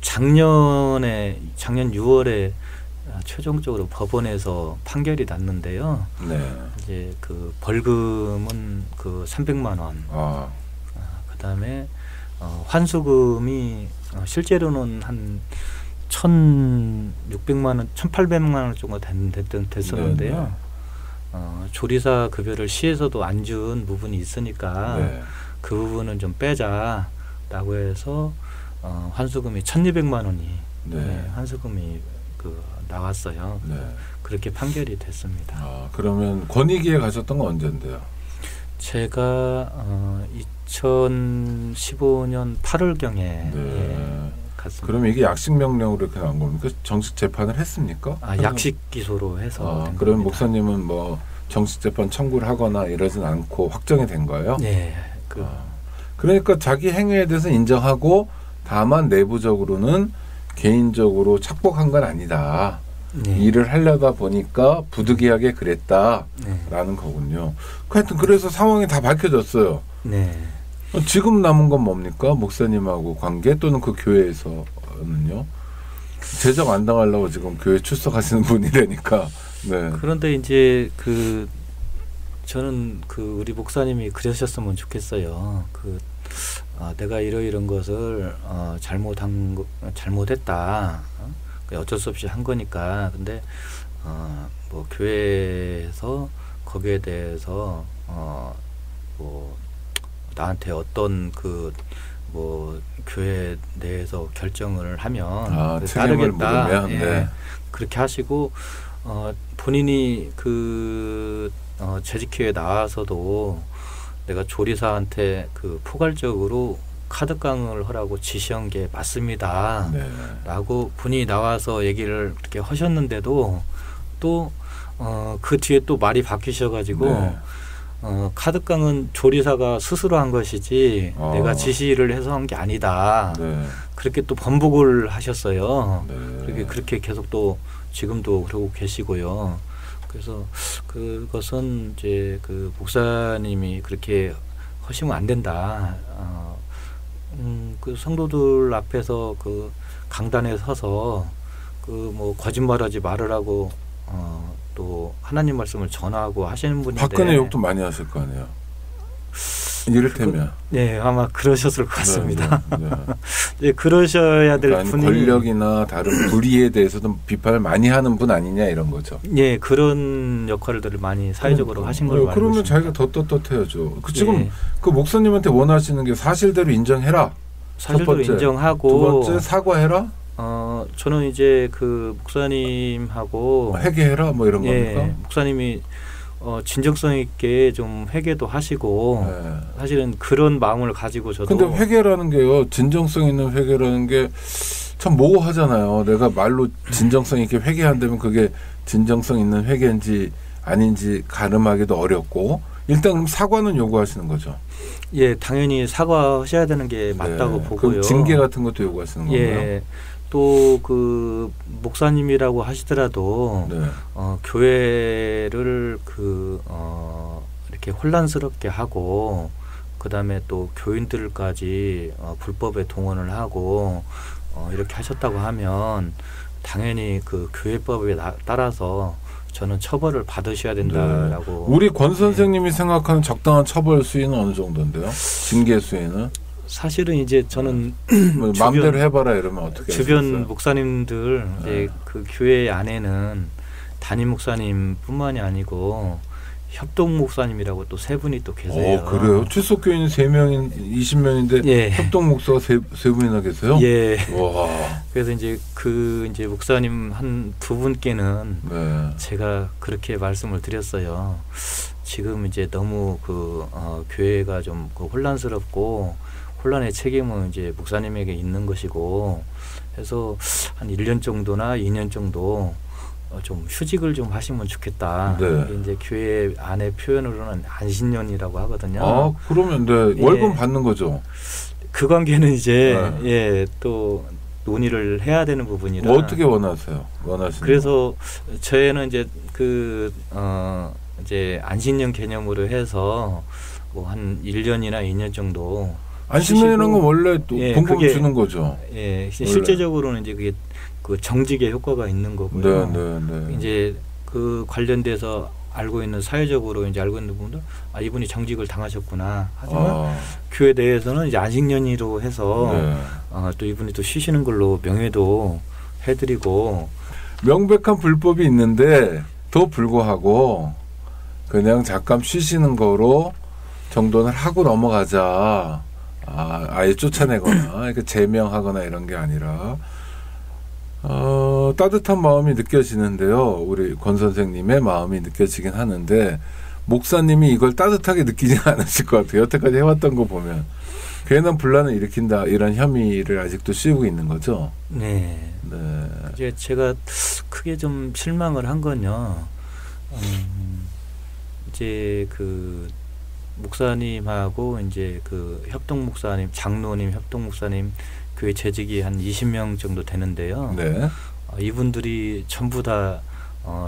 작년 6월에 최종적으로 법원에서 판결이 났는데요. 네. 이제 벌금은 300만 원. 그다음에 환수금이 실제로는 한 1,600만 원, 1,800만 원 정도 됐었는데요. 조리사 급여를 시에서도 안 준 부분이 있으니까 그 부분은 좀 빼자라고 해서 환수금이 1,200만 원이 환수금이 나왔어요. 그렇게 판결이 됐습니다. 그러면 권익위에 가셨던 건 언제인데요? 제가 2015년 8월경에 갔습니다. 그러면 이게 약식 명령으로 이렇게 나온 겁니까? 정식 재판을 했습니까? 약식 기소로 해서. 그럼 목사님은 뭐 정식 재판 청구를 하거나 이러진 않고 확정이 된 거예요? 네. 그러니까 자기 행위에 대해서 인정하고 다만 내부적으로는 개인적으로 착복한 건 아니다. 일을 하려다 보니까 부득이하게 그랬다라는 거군요. 하여튼 그래서 상황이 다 밝혀졌어요. 네. 지금 남은 건 뭡니까? 목사님하고 관계 또는 그 교회에서는요? 제적 안 당하려고 지금 교회 출석하시는 분이라니까. 네. 그런데 이제 저는 우리 목사님이 그러셨으면 좋겠어요. 내가 이런 것을 잘못했다. 어쩔 수 없이 한 거니까. 근데 뭐 교회에서 거기에 대해서 뭐 나한테 어떤 뭐 교회 내에서 결정을 하면 따르겠다. 예, 그렇게 하시고 본인이 재직회에 나와서도 내가 조리사한테 포괄적으로 카드 강을 하라고 지시한 게 맞습니다. 네. 라고 분이 나와서 얘기를 그렇게 하셨는데도 또 그 뒤에 또 말이 바뀌셔가지고 네. 카드 강은 조리사가 스스로 한 것이지 내가 지시를 해서 한 게 아니다. 네. 그렇게 또 번복을 하셨어요. 네. 그렇게 계속 또 지금도 그러고 계시고요. 그래서 그것은 이제 목사님이 그렇게 하시면 안 된다. 성도들 앞에서 강단에 서서 뭐 거짓말하지 말으라고 또 하나님 말씀을 전하고 하시는 분인데 박근혜 욕도 많이 하실 거 아니에요. 이를테면 네, 아마 그러셨을 것 같습니다. 네. 네, 그러셔야 될 분이 권력이나 다른 불의에 대해서도 비판을 많이 하는 분 아니냐 이런 거죠. 네, 그런 역할들을 많이 사회적으로 하신 걸로 알고 그러면 있습니다. 자기가 더 떳떳해야죠. 지금 목사님한테 원하시는 게 사실대로 인정해라. 사실대로 인정하고 두 번째 사과해라. 저는 이제 목사님하고 회개해라 뭐 이런 겁니까? 목사님이 진정성 있게 좀 회개도 하시고 사실은 그런 마음을 가지고 저도. 근데 회개라는 게요, 진정성 있는 회개라는 게 참 모호하잖아요. 내가 말로 진정성 있게 회개한다면 그게 진정성 있는 회개인지 아닌지 가늠하기도 어렵고, 일단 그럼 사과는 요구하시는 거죠. 예, 당연히 사과하셔야 되는 게 맞다고 보고요. 그럼 징계 같은 것도 요구하시는 건가요? 예. 또 목사님이라고 하시더라도 교회를 이렇게 혼란스럽게 하고 그다음에 또 교인들까지 불법에 동원을 하고 이렇게 하셨다고 하면 당연히 교회법에 따라서 저는 처벌을 받으셔야 된다라고. 우리 권 선생님이 생각하는 적당한 처벌 수위는 어느 정도인데요? 징계 수위는? 사실은 이제 저는 마음대로 해봐라 이러면 어떻게 주변 하셨어요? 목사님들 이제 교회 안에는 담임 목사님뿐만이 아니고 협동 목사님이라고 또 세 분이 또 계세요. 그래요? 출석 교인 3명인 20명인데 협동 목사가 세 분이나 계세요? 예. 와. 그래서 이제 이제 목사님 한 두 분께는 제가 그렇게 말씀을 드렸어요. 지금 이제 너무 교회가 좀 혼란스럽고 혼란의 책임은 이제 목사님에게 있는 것이고 해서 한 1년 정도나 2년 정도 좀 휴직을 좀 하시면 좋겠다. 이제 교회 안에 표현으로는 안신년이라고 하거든요. 그러면 월급 받는 거죠. 그 관계는 이제 또 논의를 해야 되는 부분이라. 어떻게 원하세요? 그래서 저희는 이제 이제 안신년 개념으로 해서 뭐 한 1년이나 2년 정도. 안신년이라는 건 원래 또 봉급 주는 거죠. 예, 실제적으로는 이제 그게 정직의 효과가 있는 거고요. 이제 관련돼서 알고 있는 사회적으로 이제 알고 있는 분들 이분이 정직을 당하셨구나. 하지만 교회 내에서는 이제 안식년으로 해서 또 이분이 또 쉬시는 걸로 명예도 해드리고. 명백한 불법이 있는데 더 불구하고 그냥 잠깐 쉬시는 거로 정도는 하고 넘어가자. 아예 쫓아내거나 제명하거나 이런 게 아니라 따뜻한 마음이 느껴지는데요. 우리 권 선생님의 마음이 느껴지긴 하는데 목사님이 이걸 따뜻하게 느끼지 않으실 것 같아요. 여태까지 해왔던 거 보면 괜한 분란을 일으킨다 이런 혐의를 아직도 씌우고 있는 거죠. 네. 이제 제가 크게 좀 실망을 한 건요. 이제 목사님하고 이제 협동 목사님, 장로님, 협동 목사님 교회 재직이 한 20명 정도 되는데요. 이분들이 전부 다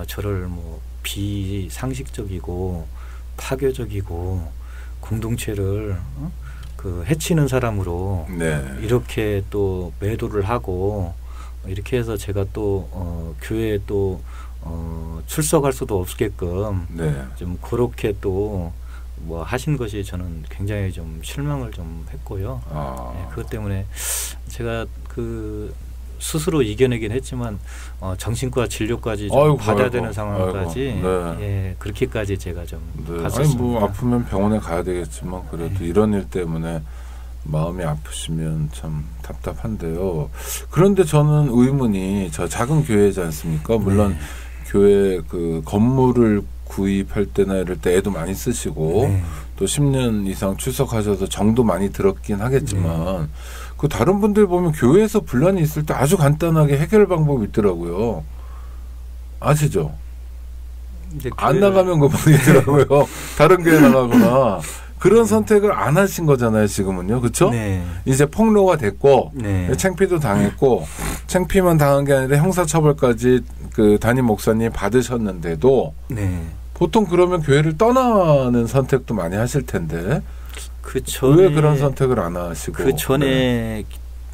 저를 뭐 비상식적이고 파괴적이고 공동체를 해치는 사람으로 이렇게 또 매도를 하고 이렇게 해서 제가 또 교회에 또 출석할 수도 없게끔 좀 그렇게 또 뭐 하신 것이 저는 굉장히 좀 실망을 좀 했고요. 예, 그것 때문에 제가 그 스스로 이겨내긴 했지만 정신과 진료까지 좀 받아야 되는 상황까지 네. 예, 그렇게까지 제가 좀 네. 갔었습니다. 아니 뭐 아프면 병원에 가야 되겠지만 그래도 이런 일 때문에 마음이 아프시면 참 답답한데요. 그런데 저는 의문이 저 작은 교회지 않습니까? 물론 네. 교회 그 건물을 구입할 때나 이럴 때 애도 많이 쓰시고 네. 또 10년 이상 출석하셔서 정도 많이 들었긴 하겠지만 그 다른 분들 보면 교회에서 분란이 있을 때 아주 간단하게 해결 방법이 있더라고요. 아시죠? 안 나가면 그만이 있더라고요. 다른 교회 나가거나 그런 선택을 안 하신 거잖아요. 지금은요. 그렇죠? 네. 이제 폭로가 됐고 네. 창피도 당했고 창피만 당한 게 아니라 형사처벌까지 그 담임 목사님 받으셨는데도 네. 보통 그러면 교회를 떠나는 선택도 많이 하실 텐데 그 전에 왜 그런 선택을 안 하시고 그 전에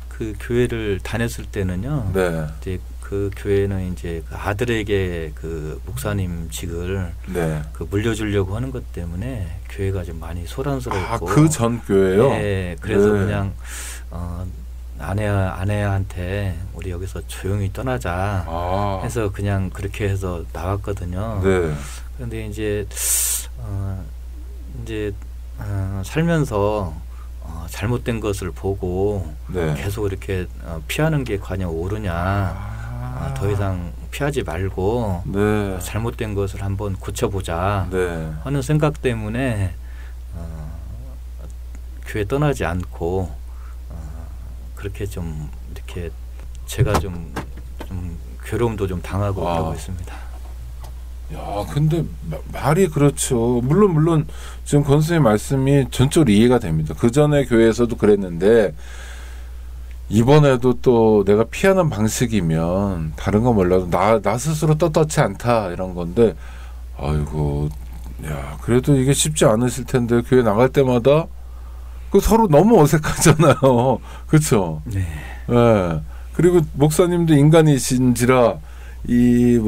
그 교회를 다녔을 때는요. 네. 이제 그 교회는 이제 그 아들에게 그 목사님직을 네. 그 물려주려고 하는 것 때문에 교회가 좀 많이 소란스러웠고. 그 전 교회요? 네. 그래서 네. 그냥 아내한테 우리 여기서 조용히 떠나자 해서 그냥 그렇게 해서 나왔거든요. 네. 그런데 이제 살면서 잘못된 것을 보고 네. 계속 이렇게 피하는 게 과연 옳으냐. 더 이상 피하지 말고 네. 잘못된 것을 한번 고쳐보자 네. 하는 생각 때문에 교회 떠나지 않고 그렇게 좀 이렇게 제가 좀 괴로움도 좀 당하고 그러고 있습니다. 야, 근데 말이 그렇죠. 물론 지금 권수님 말씀이 전적으로 이해가 됩니다. 그 전에 교회에서도 그랬는데 이번에도 또 내가 피하는 방식이면 다른 거 몰라도 나 스스로 떳떳지 않다 이런 건데 아이고 야 그래도 이게 쉽지 않으실 텐데 교회 나갈 때마다 그 서로 너무 어색하잖아요. 그렇죠? 네. 네. 그리고 목사님도 인간이신지라 이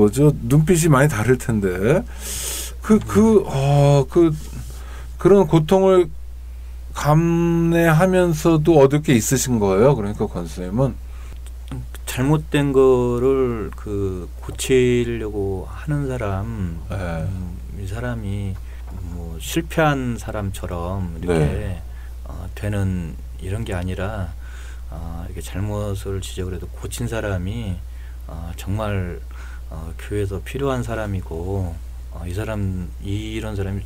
눈빛이 많이 다를 텐데 그런 고통을 감내하면서도 얻을 게 있으신 거예요. 그러니까 권수님은 잘못된 거를 고치려고 하는 사람, 이 사람이 뭐 실패한 사람처럼 이렇게 되는 이런 게 아니라 이렇게 잘못을 지적을 해도 고친 사람이 정말 교회에서 필요한 사람이고 이런 사람이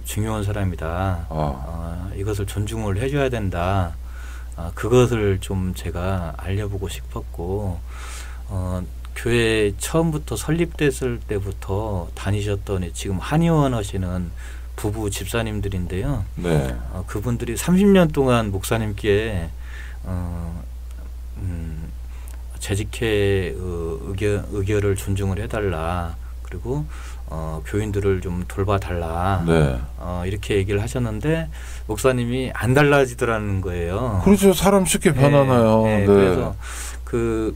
중요한 사람이다. 이것을 존중을 해줘야 된다. 그것을 좀 제가 알려보고 싶었고 교회 처음부터 설립됐을 때부터 다니셨던 지금 한의원 하시는 부부 집사님들인데요. 네. 그분들이 30년 목사님께 재직회 의결을 존중을 해달라. 그리고 교인들을 좀 돌봐달라. 네. 이렇게 얘기를 하셨는데 목사님이 안 달라지더라는 거예요. 그렇죠. 사람 쉽게 변하나요. 네. 네. 그래서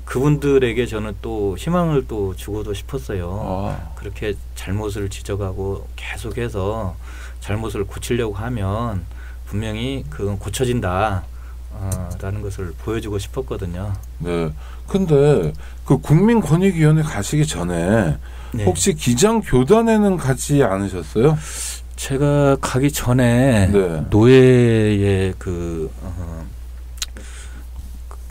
그분들에게 저는 또 희망을 또 주고도 싶었어요. 그렇게 잘못을 지적하고 계속해서 잘못을 고치려고 하면 분명히 그건 고쳐진다. 라는 것을 보여주고 싶었거든요. 네. 근데 그 국민권익위원회 가시기 전에 네. 혹시 기장교단에는 가지 않으셨어요? 제가 가기 전에 네. 노예의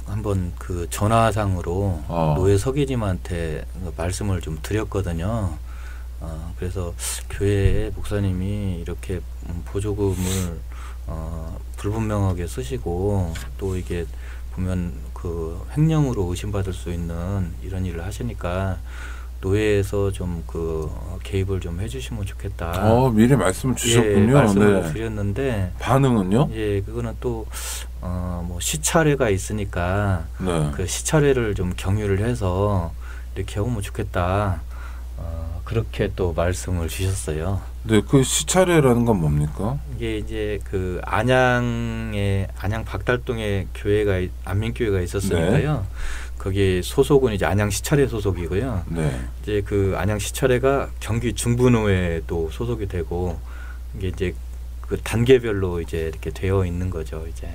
한번 전화상으로 노예 서기님한테 말씀을 좀 드렸거든요. 그래서 교회에 목사님이 이렇게 보조금을 불분명하게 쓰시고 또 이게 보면 횡령으로 의심받을 수 있는 이런 일을 하시니까 노예에서 좀 개입을 좀 해주시면 좋겠다. 미리 말씀을 주셨군요. 예, 말씀을 드렸는데 반응은요? 예, 그거는 또 뭐 시차례가 있으니까 네. 그 시차례를 좀 경유를 해서 이렇게 하면 좋겠다. 그렇게 또 말씀을 주셨어요. 네, 그 시차례라는 건 뭡니까? 이게 이제 안양 박달동에 안민교회가 있었으니까요. 네. 거기 소속은 이제 안양 시차례 소속이고요. 네. 이제 안양 시차례가 경기 중부노회도 소속이 되고 이게 이제 그 단계별로 이제 이렇게 되어 있는 거죠. 이제.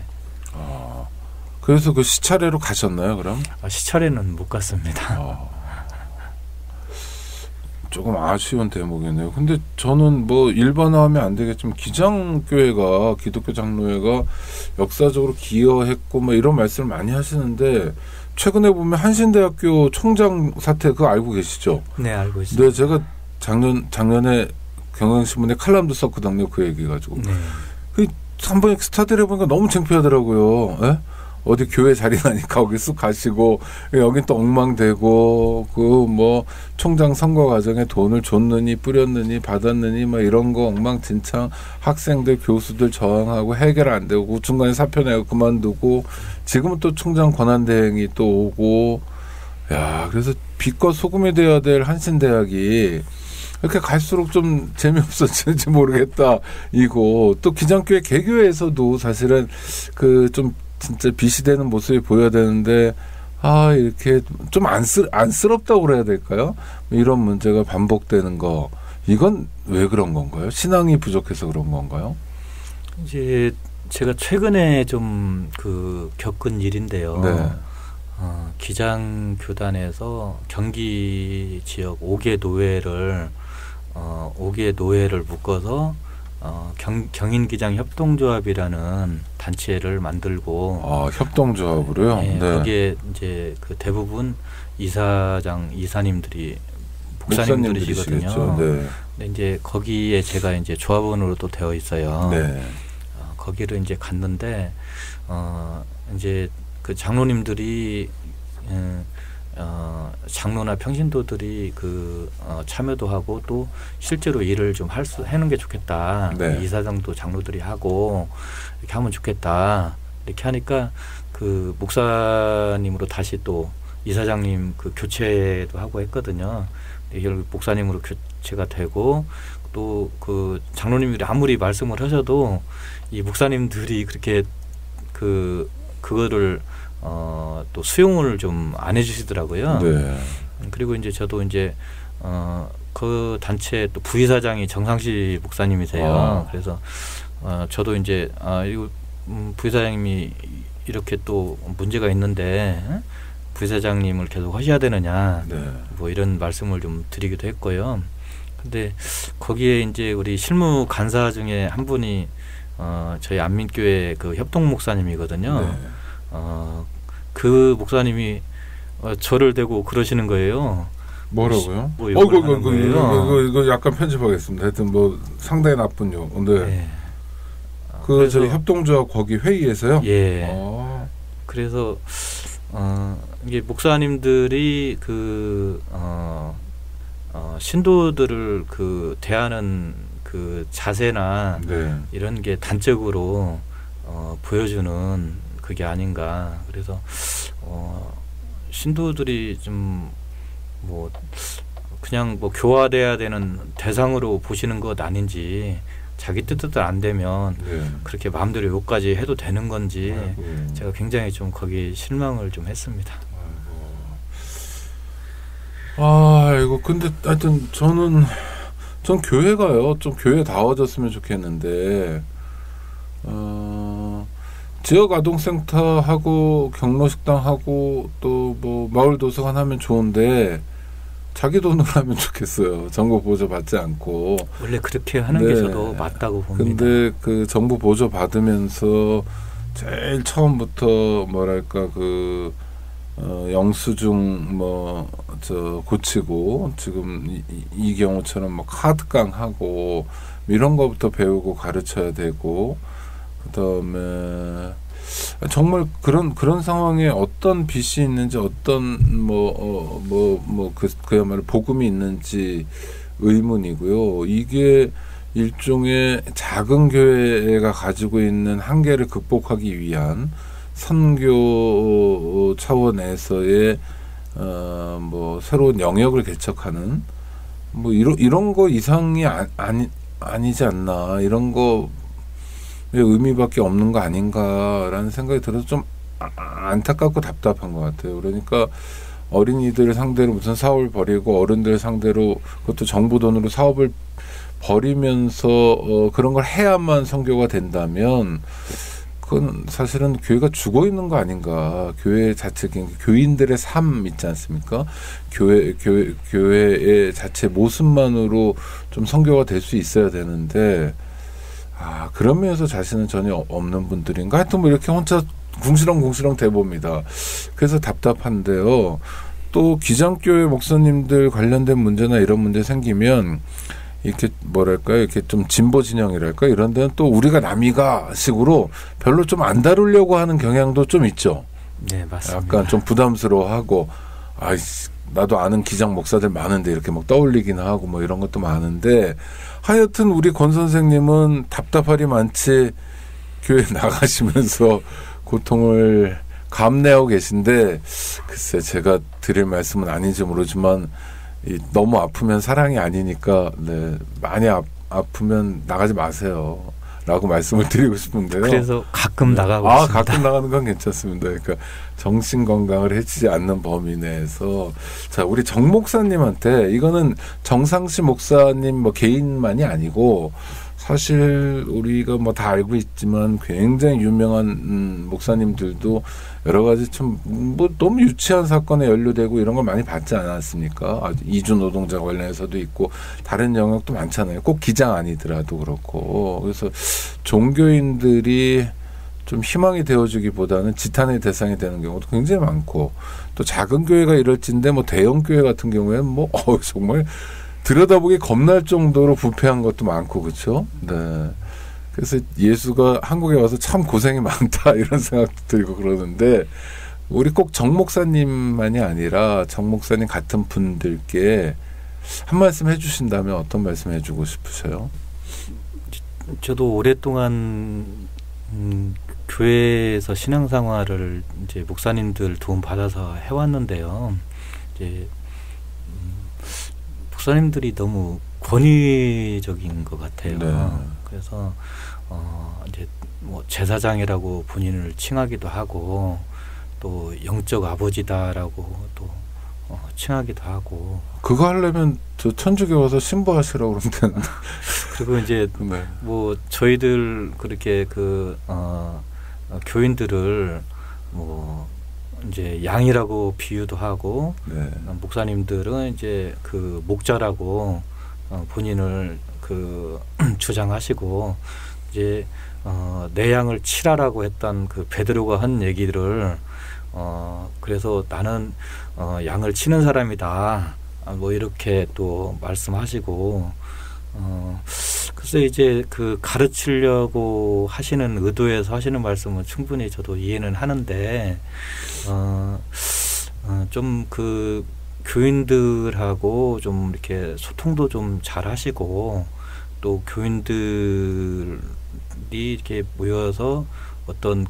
그래서 그 시차례로 가셨나요, 그럼? 시차례는 못 갔습니다. 조금 아쉬운 대목이네요. 근데 저는 뭐 일반화하면 안 되겠지만 기장교회가 기독교 장로회가 역사적으로 기여했고 뭐 이런 말씀을 많이 하시는데 최근에 보면 한신대학교 총장 사태 그거 알고 계시죠? 네, 알고 있습니다. 네, 제가 작년에 경향신문에 칼럼도 썼거든요. 그 얘기 가지고. 네. 그 한번 스타디를 해보니까 너무 창피하더라고요. 예? 어디 교회 자리 나니까 거기 쑥 가시고 여긴 또 엉망되고 그 뭐 총장 선거 과정에 돈을 줬느니 뿌렸느니 받았느니 막 이런 거 엉망진창 학생들 교수들 저항하고 해결 안 되고 중간에 사표 내고 그만두고 지금은 또 총장 권한대행이 또 오고 야 그래서 빛과 소금이 되어야 될 한신대학이 이렇게 갈수록 좀 재미없어지는지 모르겠다 이거 또 기장교회 개교회에서도 사실은 그 좀 진짜 빛이 되는 모습이 보여야 되는데 이렇게 좀 안쓰럽다고 그래야 될까요? 이런 문제가 반복되는 거 이건 왜 그런 건가요? 신앙이 부족해서 그런 건가요? 이제 제가 최근에 좀 그 겪은 일인데요. 네. 기장교단에서 경기 지역 5개 노회를 묶어서 경인기장 협동조합이라는 단체를 만들고 협동조합으로요? 네, 네. 거기에 이제 그 대부분 이사님들이 목사님들이시거든요. 네. 근데 이제 거기에 제가 이제 조합원으로 또 되어 있어요. 네. 거기를 이제 갔는데 이제 그 장로님들이 장로나 평신도들이 그 참여도 하고 또 실제로 일을 좀 하는 게 좋겠다. 네. 이사장도 장로들이 하고 이렇게 하면 좋겠다. 이렇게 하니까 그 목사님으로 다시 또 이사장님 그 교체도 하고 했거든요. 결국 목사님으로 교체가 되고 또 그 장로님들이 아무리 말씀을 하셔도 이 목사님들이 그렇게 그거를 또 수용을 좀 안 해주시더라고요. 네. 그리고 이제 저도 이제 그 단체 또 부이사장이 정상시 목사님이세요. 그래서 저도 이제 이거 부이사장님이 이렇게 또 문제가 있는데 부이사장님을 계속 하셔야 되느냐, 네. 뭐 이런 말씀을 좀 드리기도 했고요. 근데 거기에 이제 우리 실무 간사 중에 한 분이 저희 안민교회 그 협동 목사님이거든요. 네. 그 목사님이 저를 대고 그러시는 거예요. 뭐라고요? 뭐 욕을 하는 거예요. 이거 약간 편집하겠습니다. 하여튼 뭐 상당히 나쁜 욕. 근데 네. 그 저희 협동조합 거기 회의에서요. 예. 그래서 이게 목사님들이 그 신도들을 그 대하는 그 자세나 네. 이런 게 단적으로 보여주는 그게 아닌가. 그래서 신도들이 좀 뭐 그냥 뭐 교화돼야 되는 대상으로 보시는 것 아닌지, 자기 뜻대로 안 되면 네. 그렇게 마음대로 욕까지 해도 되는 건지 아이고. 제가 굉장히 좀 거기 실망을 좀 했습니다. 이거 근데 하여튼 전 교회가요 좀 교회다워졌으면 좋겠는데 지역 아동센터 하고 경로식당 하고 또 뭐 마을 도서관 하면 좋은데 자기 돈으로 하면 좋겠어요. 정부 보조 받지 않고. 원래 그렇게 하는 게 저도 맞다고 봅니다. 근데 그 정부 보조 받으면서 제일 처음부터 뭐랄까 그 영수증 뭐 저 고치고 지금 이 경우처럼 뭐 카드깡 하고 이런 거부터 배우고 가르쳐야 되고 그다음에 정말 그런 상황에 어떤 빛이 있는지 어떤 그야말로 복음이 있는지 의문이고요. 이게 일종의 작은 교회가 가지고 있는 한계를 극복하기 위한 선교 차원에서의 뭐 새로운 영역을 개척하는 뭐 이런 거 이상이 아니지 않나, 이런 거 의미밖에 없는 거 아닌가라는 생각이 들어서 좀 안타깝고 답답한 것 같아요. 그러니까 어린이들 상대로 무슨 사업을 벌이고 어른들 상대로 그것도 정부 돈으로 사업을 버리면서 그런 걸 해야만 선교가 된다면 그건 사실은 교회가 죽어 있는 거 아닌가. 교회 자체, 교인들의 삶 있지 않습니까? 교회의 자체 모습만으로 좀 선교가 될 수 있어야 되는데, 그런 면에서 자신은 전혀 없는 분들인가? 하여튼 뭐 이렇게 혼자 궁시렁궁시렁 대봅니다. 그래서 답답한데요. 또 기장교회 목사님들 관련된 문제나 이런 문제 생기면 이렇게 뭐랄까요, 이렇게 좀 진보 진영이랄까 이런 데는 또 우리가 남이가 식으로 별로 좀 안 다루려고 하는 경향도 좀 있죠. 네, 맞습니다. 약간 좀 부담스러워하고, 나도 아는 기장 목사들 많은데 이렇게 막 떠올리긴 하고 뭐 이런 것도 많은데, 하여튼 우리 권 선생님은 답답하리 많지 교회 나가시면서 고통을 감내하고 계신데, 글쎄 제가 드릴 말씀은 아닌지 모르지만 너무 아프면 사랑이 아니니까, 네, 많이 아프면 나가지 마세요 라고 말씀을 드리고 싶은데요. 그래서 가끔 나가고 있습니다. 가끔 나가는 건 괜찮습니다. 그러니까 정신 건강을 해치지 않는 범위 내에서. 자, 우리 정 목사님한테, 이거는 정상시 목사님 뭐 개인만이 아니고 사실 우리가 뭐 다 알고 있지만 굉장히 유명한 목사님들도 여러 가지 좀 뭐 너무 유치한 사건에 연루되고 이런 걸 많이 받지 않았습니까? 이주 노동자 관련해서도 있고 다른 영역도 많잖아요. 꼭 기장 아니더라도 그렇고. 그래서 종교인들이 좀 희망이 되어주기보다는 지탄의 대상이 되는 경우도 굉장히 많고, 또 작은 교회가 이럴진데 뭐 대형 교회 같은 경우에는 뭐 정말 들여다보기 겁날 정도로 부패한 것도 많고, 그렇죠? 네. 그래서 예수가 한국에 와서 참 고생이 많다 이런 생각도 들고 그러는데, 우리 꼭 정 목사님만이 아니라 정 목사님 같은 분들께 한 말씀 해주신다면 어떤 말씀 해주고 싶으세요? 저도 오랫동안 교회에서 신앙생활을 이제 목사님들 도움 받아서 해왔는데요. 이제 목사님들이 너무 권위적인 것 같아요. 네. 그래서 이제 뭐 제사장이라고 본인을 칭하기도 하고, 또 영적 아버지다라고 또 칭하기도 하고. 그거 하려면 저 천주교 와서 신부하시라고 그러면 되는데. 그리고 이제 네. 뭐 저희들 그렇게 교인들을 뭐 이제 양이라고 비유도 하고, 네. 목사님들은 이제 그 목자라고 본인을 주장하시고, 이제 내 양을 치라라고 했던 그 베드로가 한 얘기를 그래서 나는 양을 치는 사람이다 뭐 이렇게 또 말씀하시고, 글쎄 이제 그 가르치려고 하시는 의도에서 하시는 말씀은 충분히 저도 이해는 하는데, 좀 그 교인들하고 좀 이렇게 소통도 좀 잘 하시고, 또 교인들이 이렇게 모여서 어떤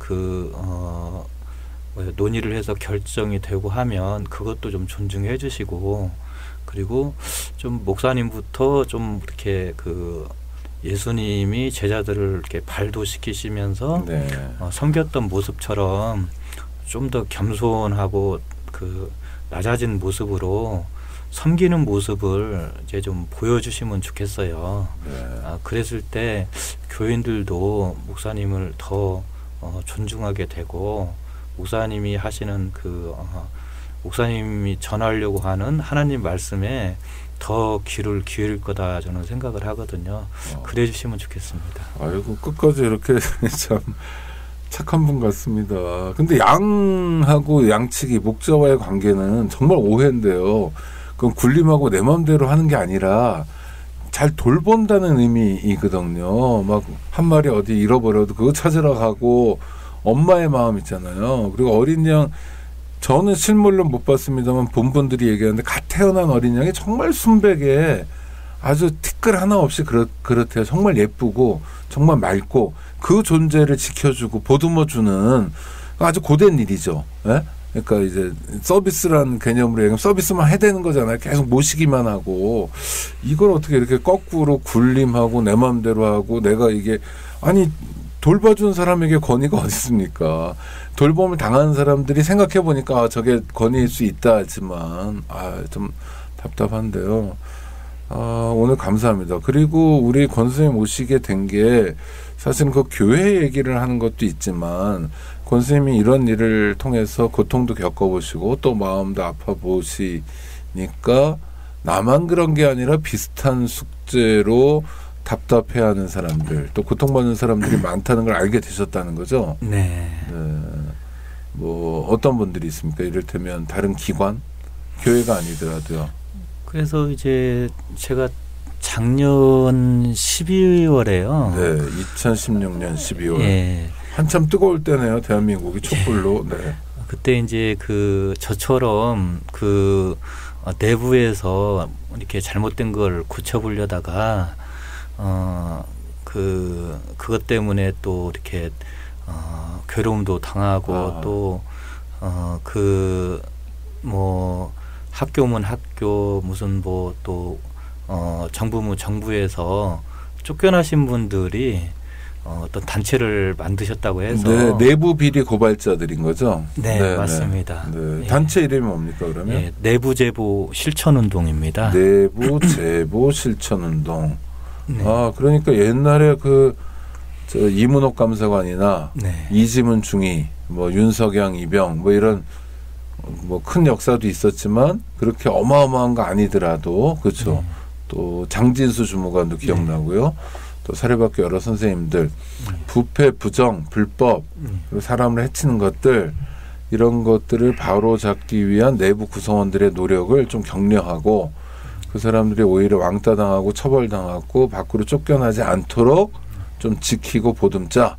논의를 해서 결정이 되고 하면 그것도 좀 존중해 주시고, 그리고 좀 목사님부터 좀 이렇게 예수님이 제자들을 이렇게 발도시키시면서 네. 섬겼던 모습처럼 좀 더 겸손하고 낮아진 모습으로 섬기는 모습을 이제 좀 보여주시면 좋겠어요. 네. 그랬을 때 교인들도 목사님을 더 존중하게 되고, 목사님이 하시는 목사님이 전하려고 하는 하나님 말씀에 더 귀를 기울일 거다 저는 생각을 하거든요. 그래 주시면 좋겠습니다. 아이고, 끝까지 이렇게 참 착한 분 같습니다. 근데 양하고 양치기, 목자와의 관계는 정말 오해인데요. 그건 군림하고 내 마음대로 하는 게 아니라 잘 돌본다는 의미이거든요. 막 한 마리 어디 잃어버려도 그거 찾으러 가고, 엄마의 마음 있잖아요. 그리고 어린 양, 저는 실물로 못 봤습니다만 본 분들이 얘기하는데 갓 태어난 어린 양이 정말 순백에 아주 티끌 하나 없이 그렇대요. 정말 예쁘고 정말 맑고 그 존재를 지켜주고 보듬어주는 아주 고된 일이죠. 예? 그러니까 이제 서비스라는 개념으로 얘기하면 서비스만 해야 되는 거잖아요. 계속 모시기만 하고, 이걸 어떻게 이렇게 거꾸로 군림하고 내 마음대로 하고, 내가 이게 돌봐준 사람에게 권위가 어디 있습니까? 돌봄을 당하는 사람들이 생각해 보니까 저게 권위일 수 있다 하지만 좀 답답한데요. 오늘 감사합니다. 그리고 우리 권 선생님 오시게 된 게 사실 그 교회 얘기를 하는 것도 있지만 권 선생님이 이런 일을 통해서 고통도 겪어보시고 또 마음도 아파보시니까 나만 그런 게 아니라 비슷한 숙제로 답답해하는 사람들 또 고통받는 사람들이 많다는 걸 알게 되셨다는 거죠. 네. 뭐 어떤 분들이 있습니까? 이를테면 다른 기관, 교회가 아니더라도요. 그래서 이제 제가 작년 12월에요. 네, 2016년 12월. 예. 한참 뜨거울 때네요. 대한민국이 촛불로. 네. 그때 이제 저처럼 내부에서 이렇게 잘못된 걸 고쳐보려다가 그것 때문에 또 이렇게 괴로움도 당하고 또 학교면 학교 무슨 정부면 정부에서 쫓겨나신 분들이 어떤 단체를 만드셨다고 해서 네, 내부 비리 고발자들인 거죠? 네, 맞습니다. 네. 예. 단체 이름이 뭡니까 그러면? 예, 내부 제보 실천운동입니다. 내부 제보 실천운동. 네. 그러니까 옛날에 이문옥 감사관이나 네. 이지문 중위, 윤석양 이병 이런 큰 역사도 있었지만 그렇게 어마어마한 거 아니더라도 그렇죠. 또 장진수 주무관도 기억나고요. 또 사립학교 여러 선생님들 부패, 부정, 불법 그리고 사람을 해치는 것들 이런 것들을 바로잡기 위한 내부 구성원들의 노력을 좀 격려하고 그 사람들이 오히려 왕따당하고 처벌당하고 밖으로 쫓겨나지 않도록 좀 지키고 보듬자.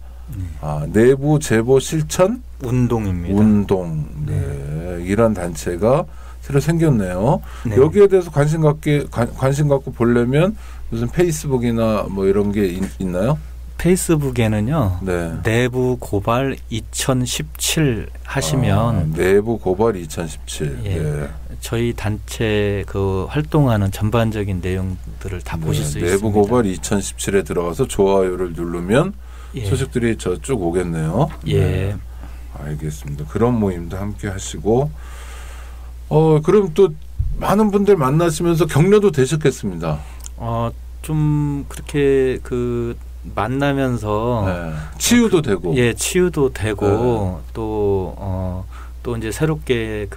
내부 제보 실천 운동입니다. 운동. 네. 이런 단체가 새로 생겼네요. 네. 여기에 대해서 관심 갖고 보려면 무슨 페이스북이나 이런 게 있나요? 페이스북에는요. 네. 내부 고발 2017 하시면 내부 고발 2017. 예. 네. 저희 단체 활동하는 전반적인 내용들을 다 보실 수 있습니다. 내부 고발 2017에 들어가서 좋아요를 누르면 예. 소식들이 쭉 오겠네요. 예. 네. 알겠습니다. 그런 모임도 함께 하시고 그럼 또 많은 분들 만나시면서 격려도 되셨겠습니다. 좀 그렇게 만나면서 네. 치유도 되고 치유도 되고 또 이제 새롭게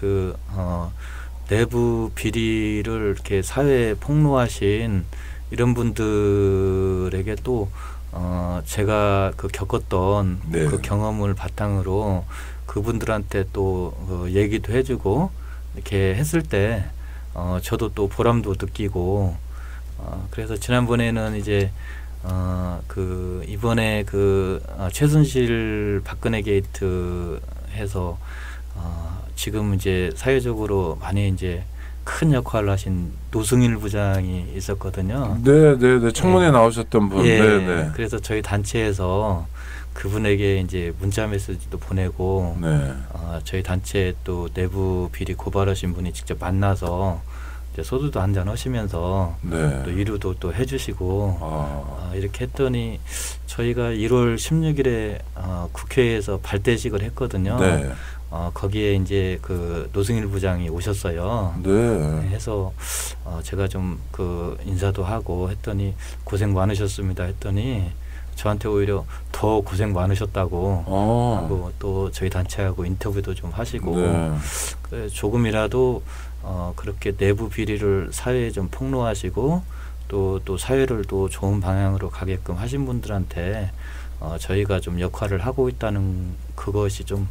내부 비리를 이렇게 사회에 폭로하신 이런 분들에게 또 제가 겪었던 네. 그 경험을 바탕으로 그분들한테 또 얘기도 해주고 이렇게 했을 때 저도 또 보람도 느끼고 그래서 지난번에는 이제 이번에 최순실 박근혜 게이트 해서 지금 이제 사회적으로 많이 이제 큰 역할을 하신 노승일 부장이 있었거든요. 네. 청문회 나오셨던 분. 예. 네. 그래서 저희 단체에서 그분에게 이제 문자 메시지도 보내고 네. 저희 단체 또 내부 비리 고발하신 분이 직접 만나서 이제 소주도 한잔 하시면서 네. 또 위로도 또 해주시고 이렇게 했더니 저희가 1월 16일에 국회에서 발대식을 했거든요. 네. 거기에 이제 노승일 부장이 오셨어요. 네. 해서 제가 좀 인사도 하고 했더니 고생 많으셨습니다 했더니 저한테 오히려 더 고생 많으셨다고 하고 또 저희 단체하고 인터뷰도 좀 하시고 네. 조금이라도 그렇게 내부 비리를 사회에 좀 폭로하시고 또 사회를 또 좋은 방향으로 가게끔 하신 분들한테 저희가 좀 역할을 하고 있다는 그것이 좀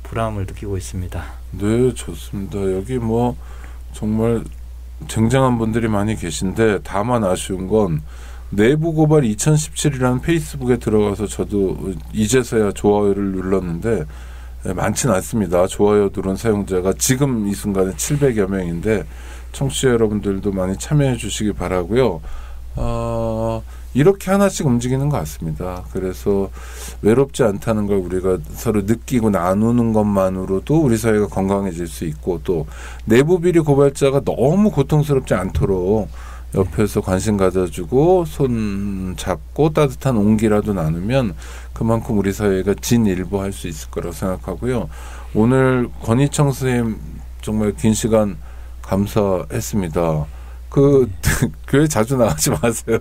보람을 느끼고 있습니다. 네, 좋습니다. 여기 정말 쟁쟁한 분들이 많이 계신데 다만 아쉬운 건 내부 고발 2017이라는 페이스북에 들어가서 저도 이제서야 좋아요를 눌렀는데 많지는 않습니다. 좋아요 누른 사용자가 지금 이 순간에 700여 명인데 청취자 여러분들도 많이 참여해 주시기 바라고요. 이렇게 하나씩 움직이는 것 같습니다. 그래서 외롭지 않다는 걸 우리가 서로 느끼고 나누는 것만으로도 우리 사회가 건강해질 수 있고 또 내부 비리 고발자가 너무 고통스럽지 않도록 옆에서 관심 가져주고 손 잡고 따뜻한 온기라도 나누면 그만큼 우리 사회가 진일보할 수 있을 거라고 생각하고요. 오늘 권희청 선생님 정말 긴 시간 감사했습니다. 교회 자주 나가지 마세요.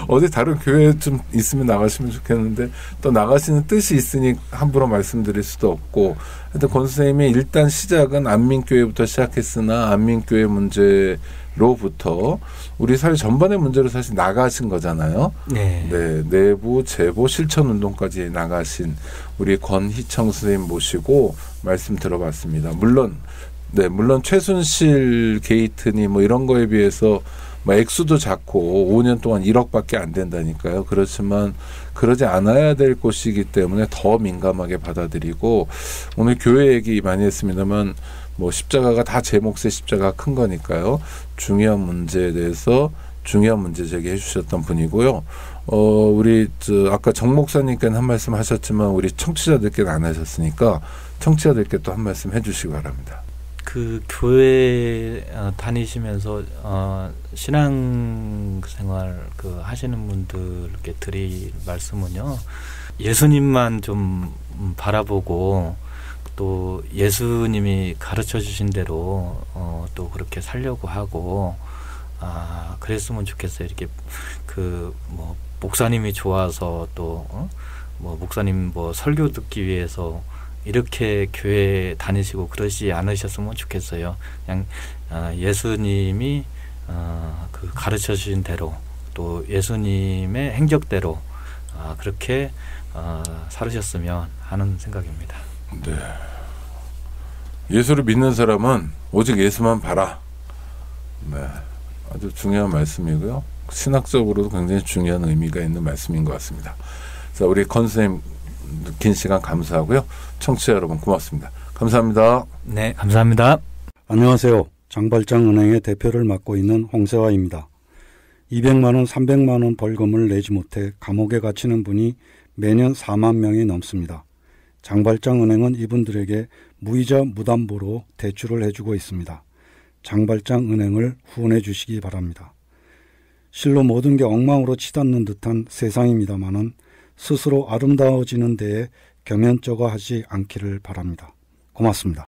어디 다른 교회 좀 있으면 나가시면 좋겠는데 또 나가시는 뜻이 있으니 함부로 말씀드릴 수도 없고 하여튼 권 선생님이 일단 시작은 안민교회부터 시작했으나 안민교회 문제로부터 우리 사회 전반의 문제로 사실 나가신 거잖아요. 네. 네, 내부, 제보, 실천 운동까지 나가신 우리 권희청 선생님 모시고 말씀 들어봤습니다. 물론 최순실 게이트니 뭐 이런 거에 비해서 뭐 액수도 작고 5년 동안 1억밖에 안 된다니까요. 그렇지만 그러지 않아야 될 곳이기 때문에 더 민감하게 받아들이고 오늘 교회 얘기 많이 했습니다만 뭐 십자가가 다 제 몫의 십자가 큰 거니까요. 중요한 문제에 대해서 중요한 문제 제기해 주셨던 분이고요. 우리 아까 정 목사님께는 한 말씀 하셨지만 우리 청취자들께는 안 하셨으니까 청취자들께 또 한 말씀 해주시기 바랍니다. 그 교회 다니시면서 신앙생활 하시는 분들께 드릴 말씀은요. 예수님만 좀 바라보고 또 예수님이 가르쳐 주신 대로 또 그렇게 살려고 하고 그랬으면 좋겠어요. 이렇게 뭐 목사님이 좋아서 또 뭐 목사님 뭐 설교 듣기 위해서 이렇게 교회 다니시고 그러지 않으셨으면 좋겠어요. 그냥 예수님이 가르쳐 주신 대로 또 예수님의 행적대로 그렇게 살으셨으면 하는 생각입니다. 네. 예수를 믿는 사람은 오직 예수만 봐라. 네. 아주 중요한 말씀이고요. 신학적으로도 굉장히 중요한 의미가 있는 말씀인 것 같습니다. 자, 우리 권 선생님 긴 시간 감사하고요. 청취자 여러분 고맙습니다. 감사합니다. 네, 감사합니다. 안녕하세요. 장발장은행의 대표를 맡고 있는 홍세화입니다. 200만 원, 300만 원 벌금을 내지 못해 감옥에 갇히는 분이 매년 4만 명이 넘습니다. 장발장은행은 이분들에게 무이자 무담보로 대출을 해주고 있습니다. 장발장은행을 후원해 주시기 바랍니다. 실로 모든 게 엉망으로 치닫는 듯한 세상입니다마는 스스로 아름다워지는 데에 겸연쩍어 하지 않기를 바랍니다. 고맙습니다.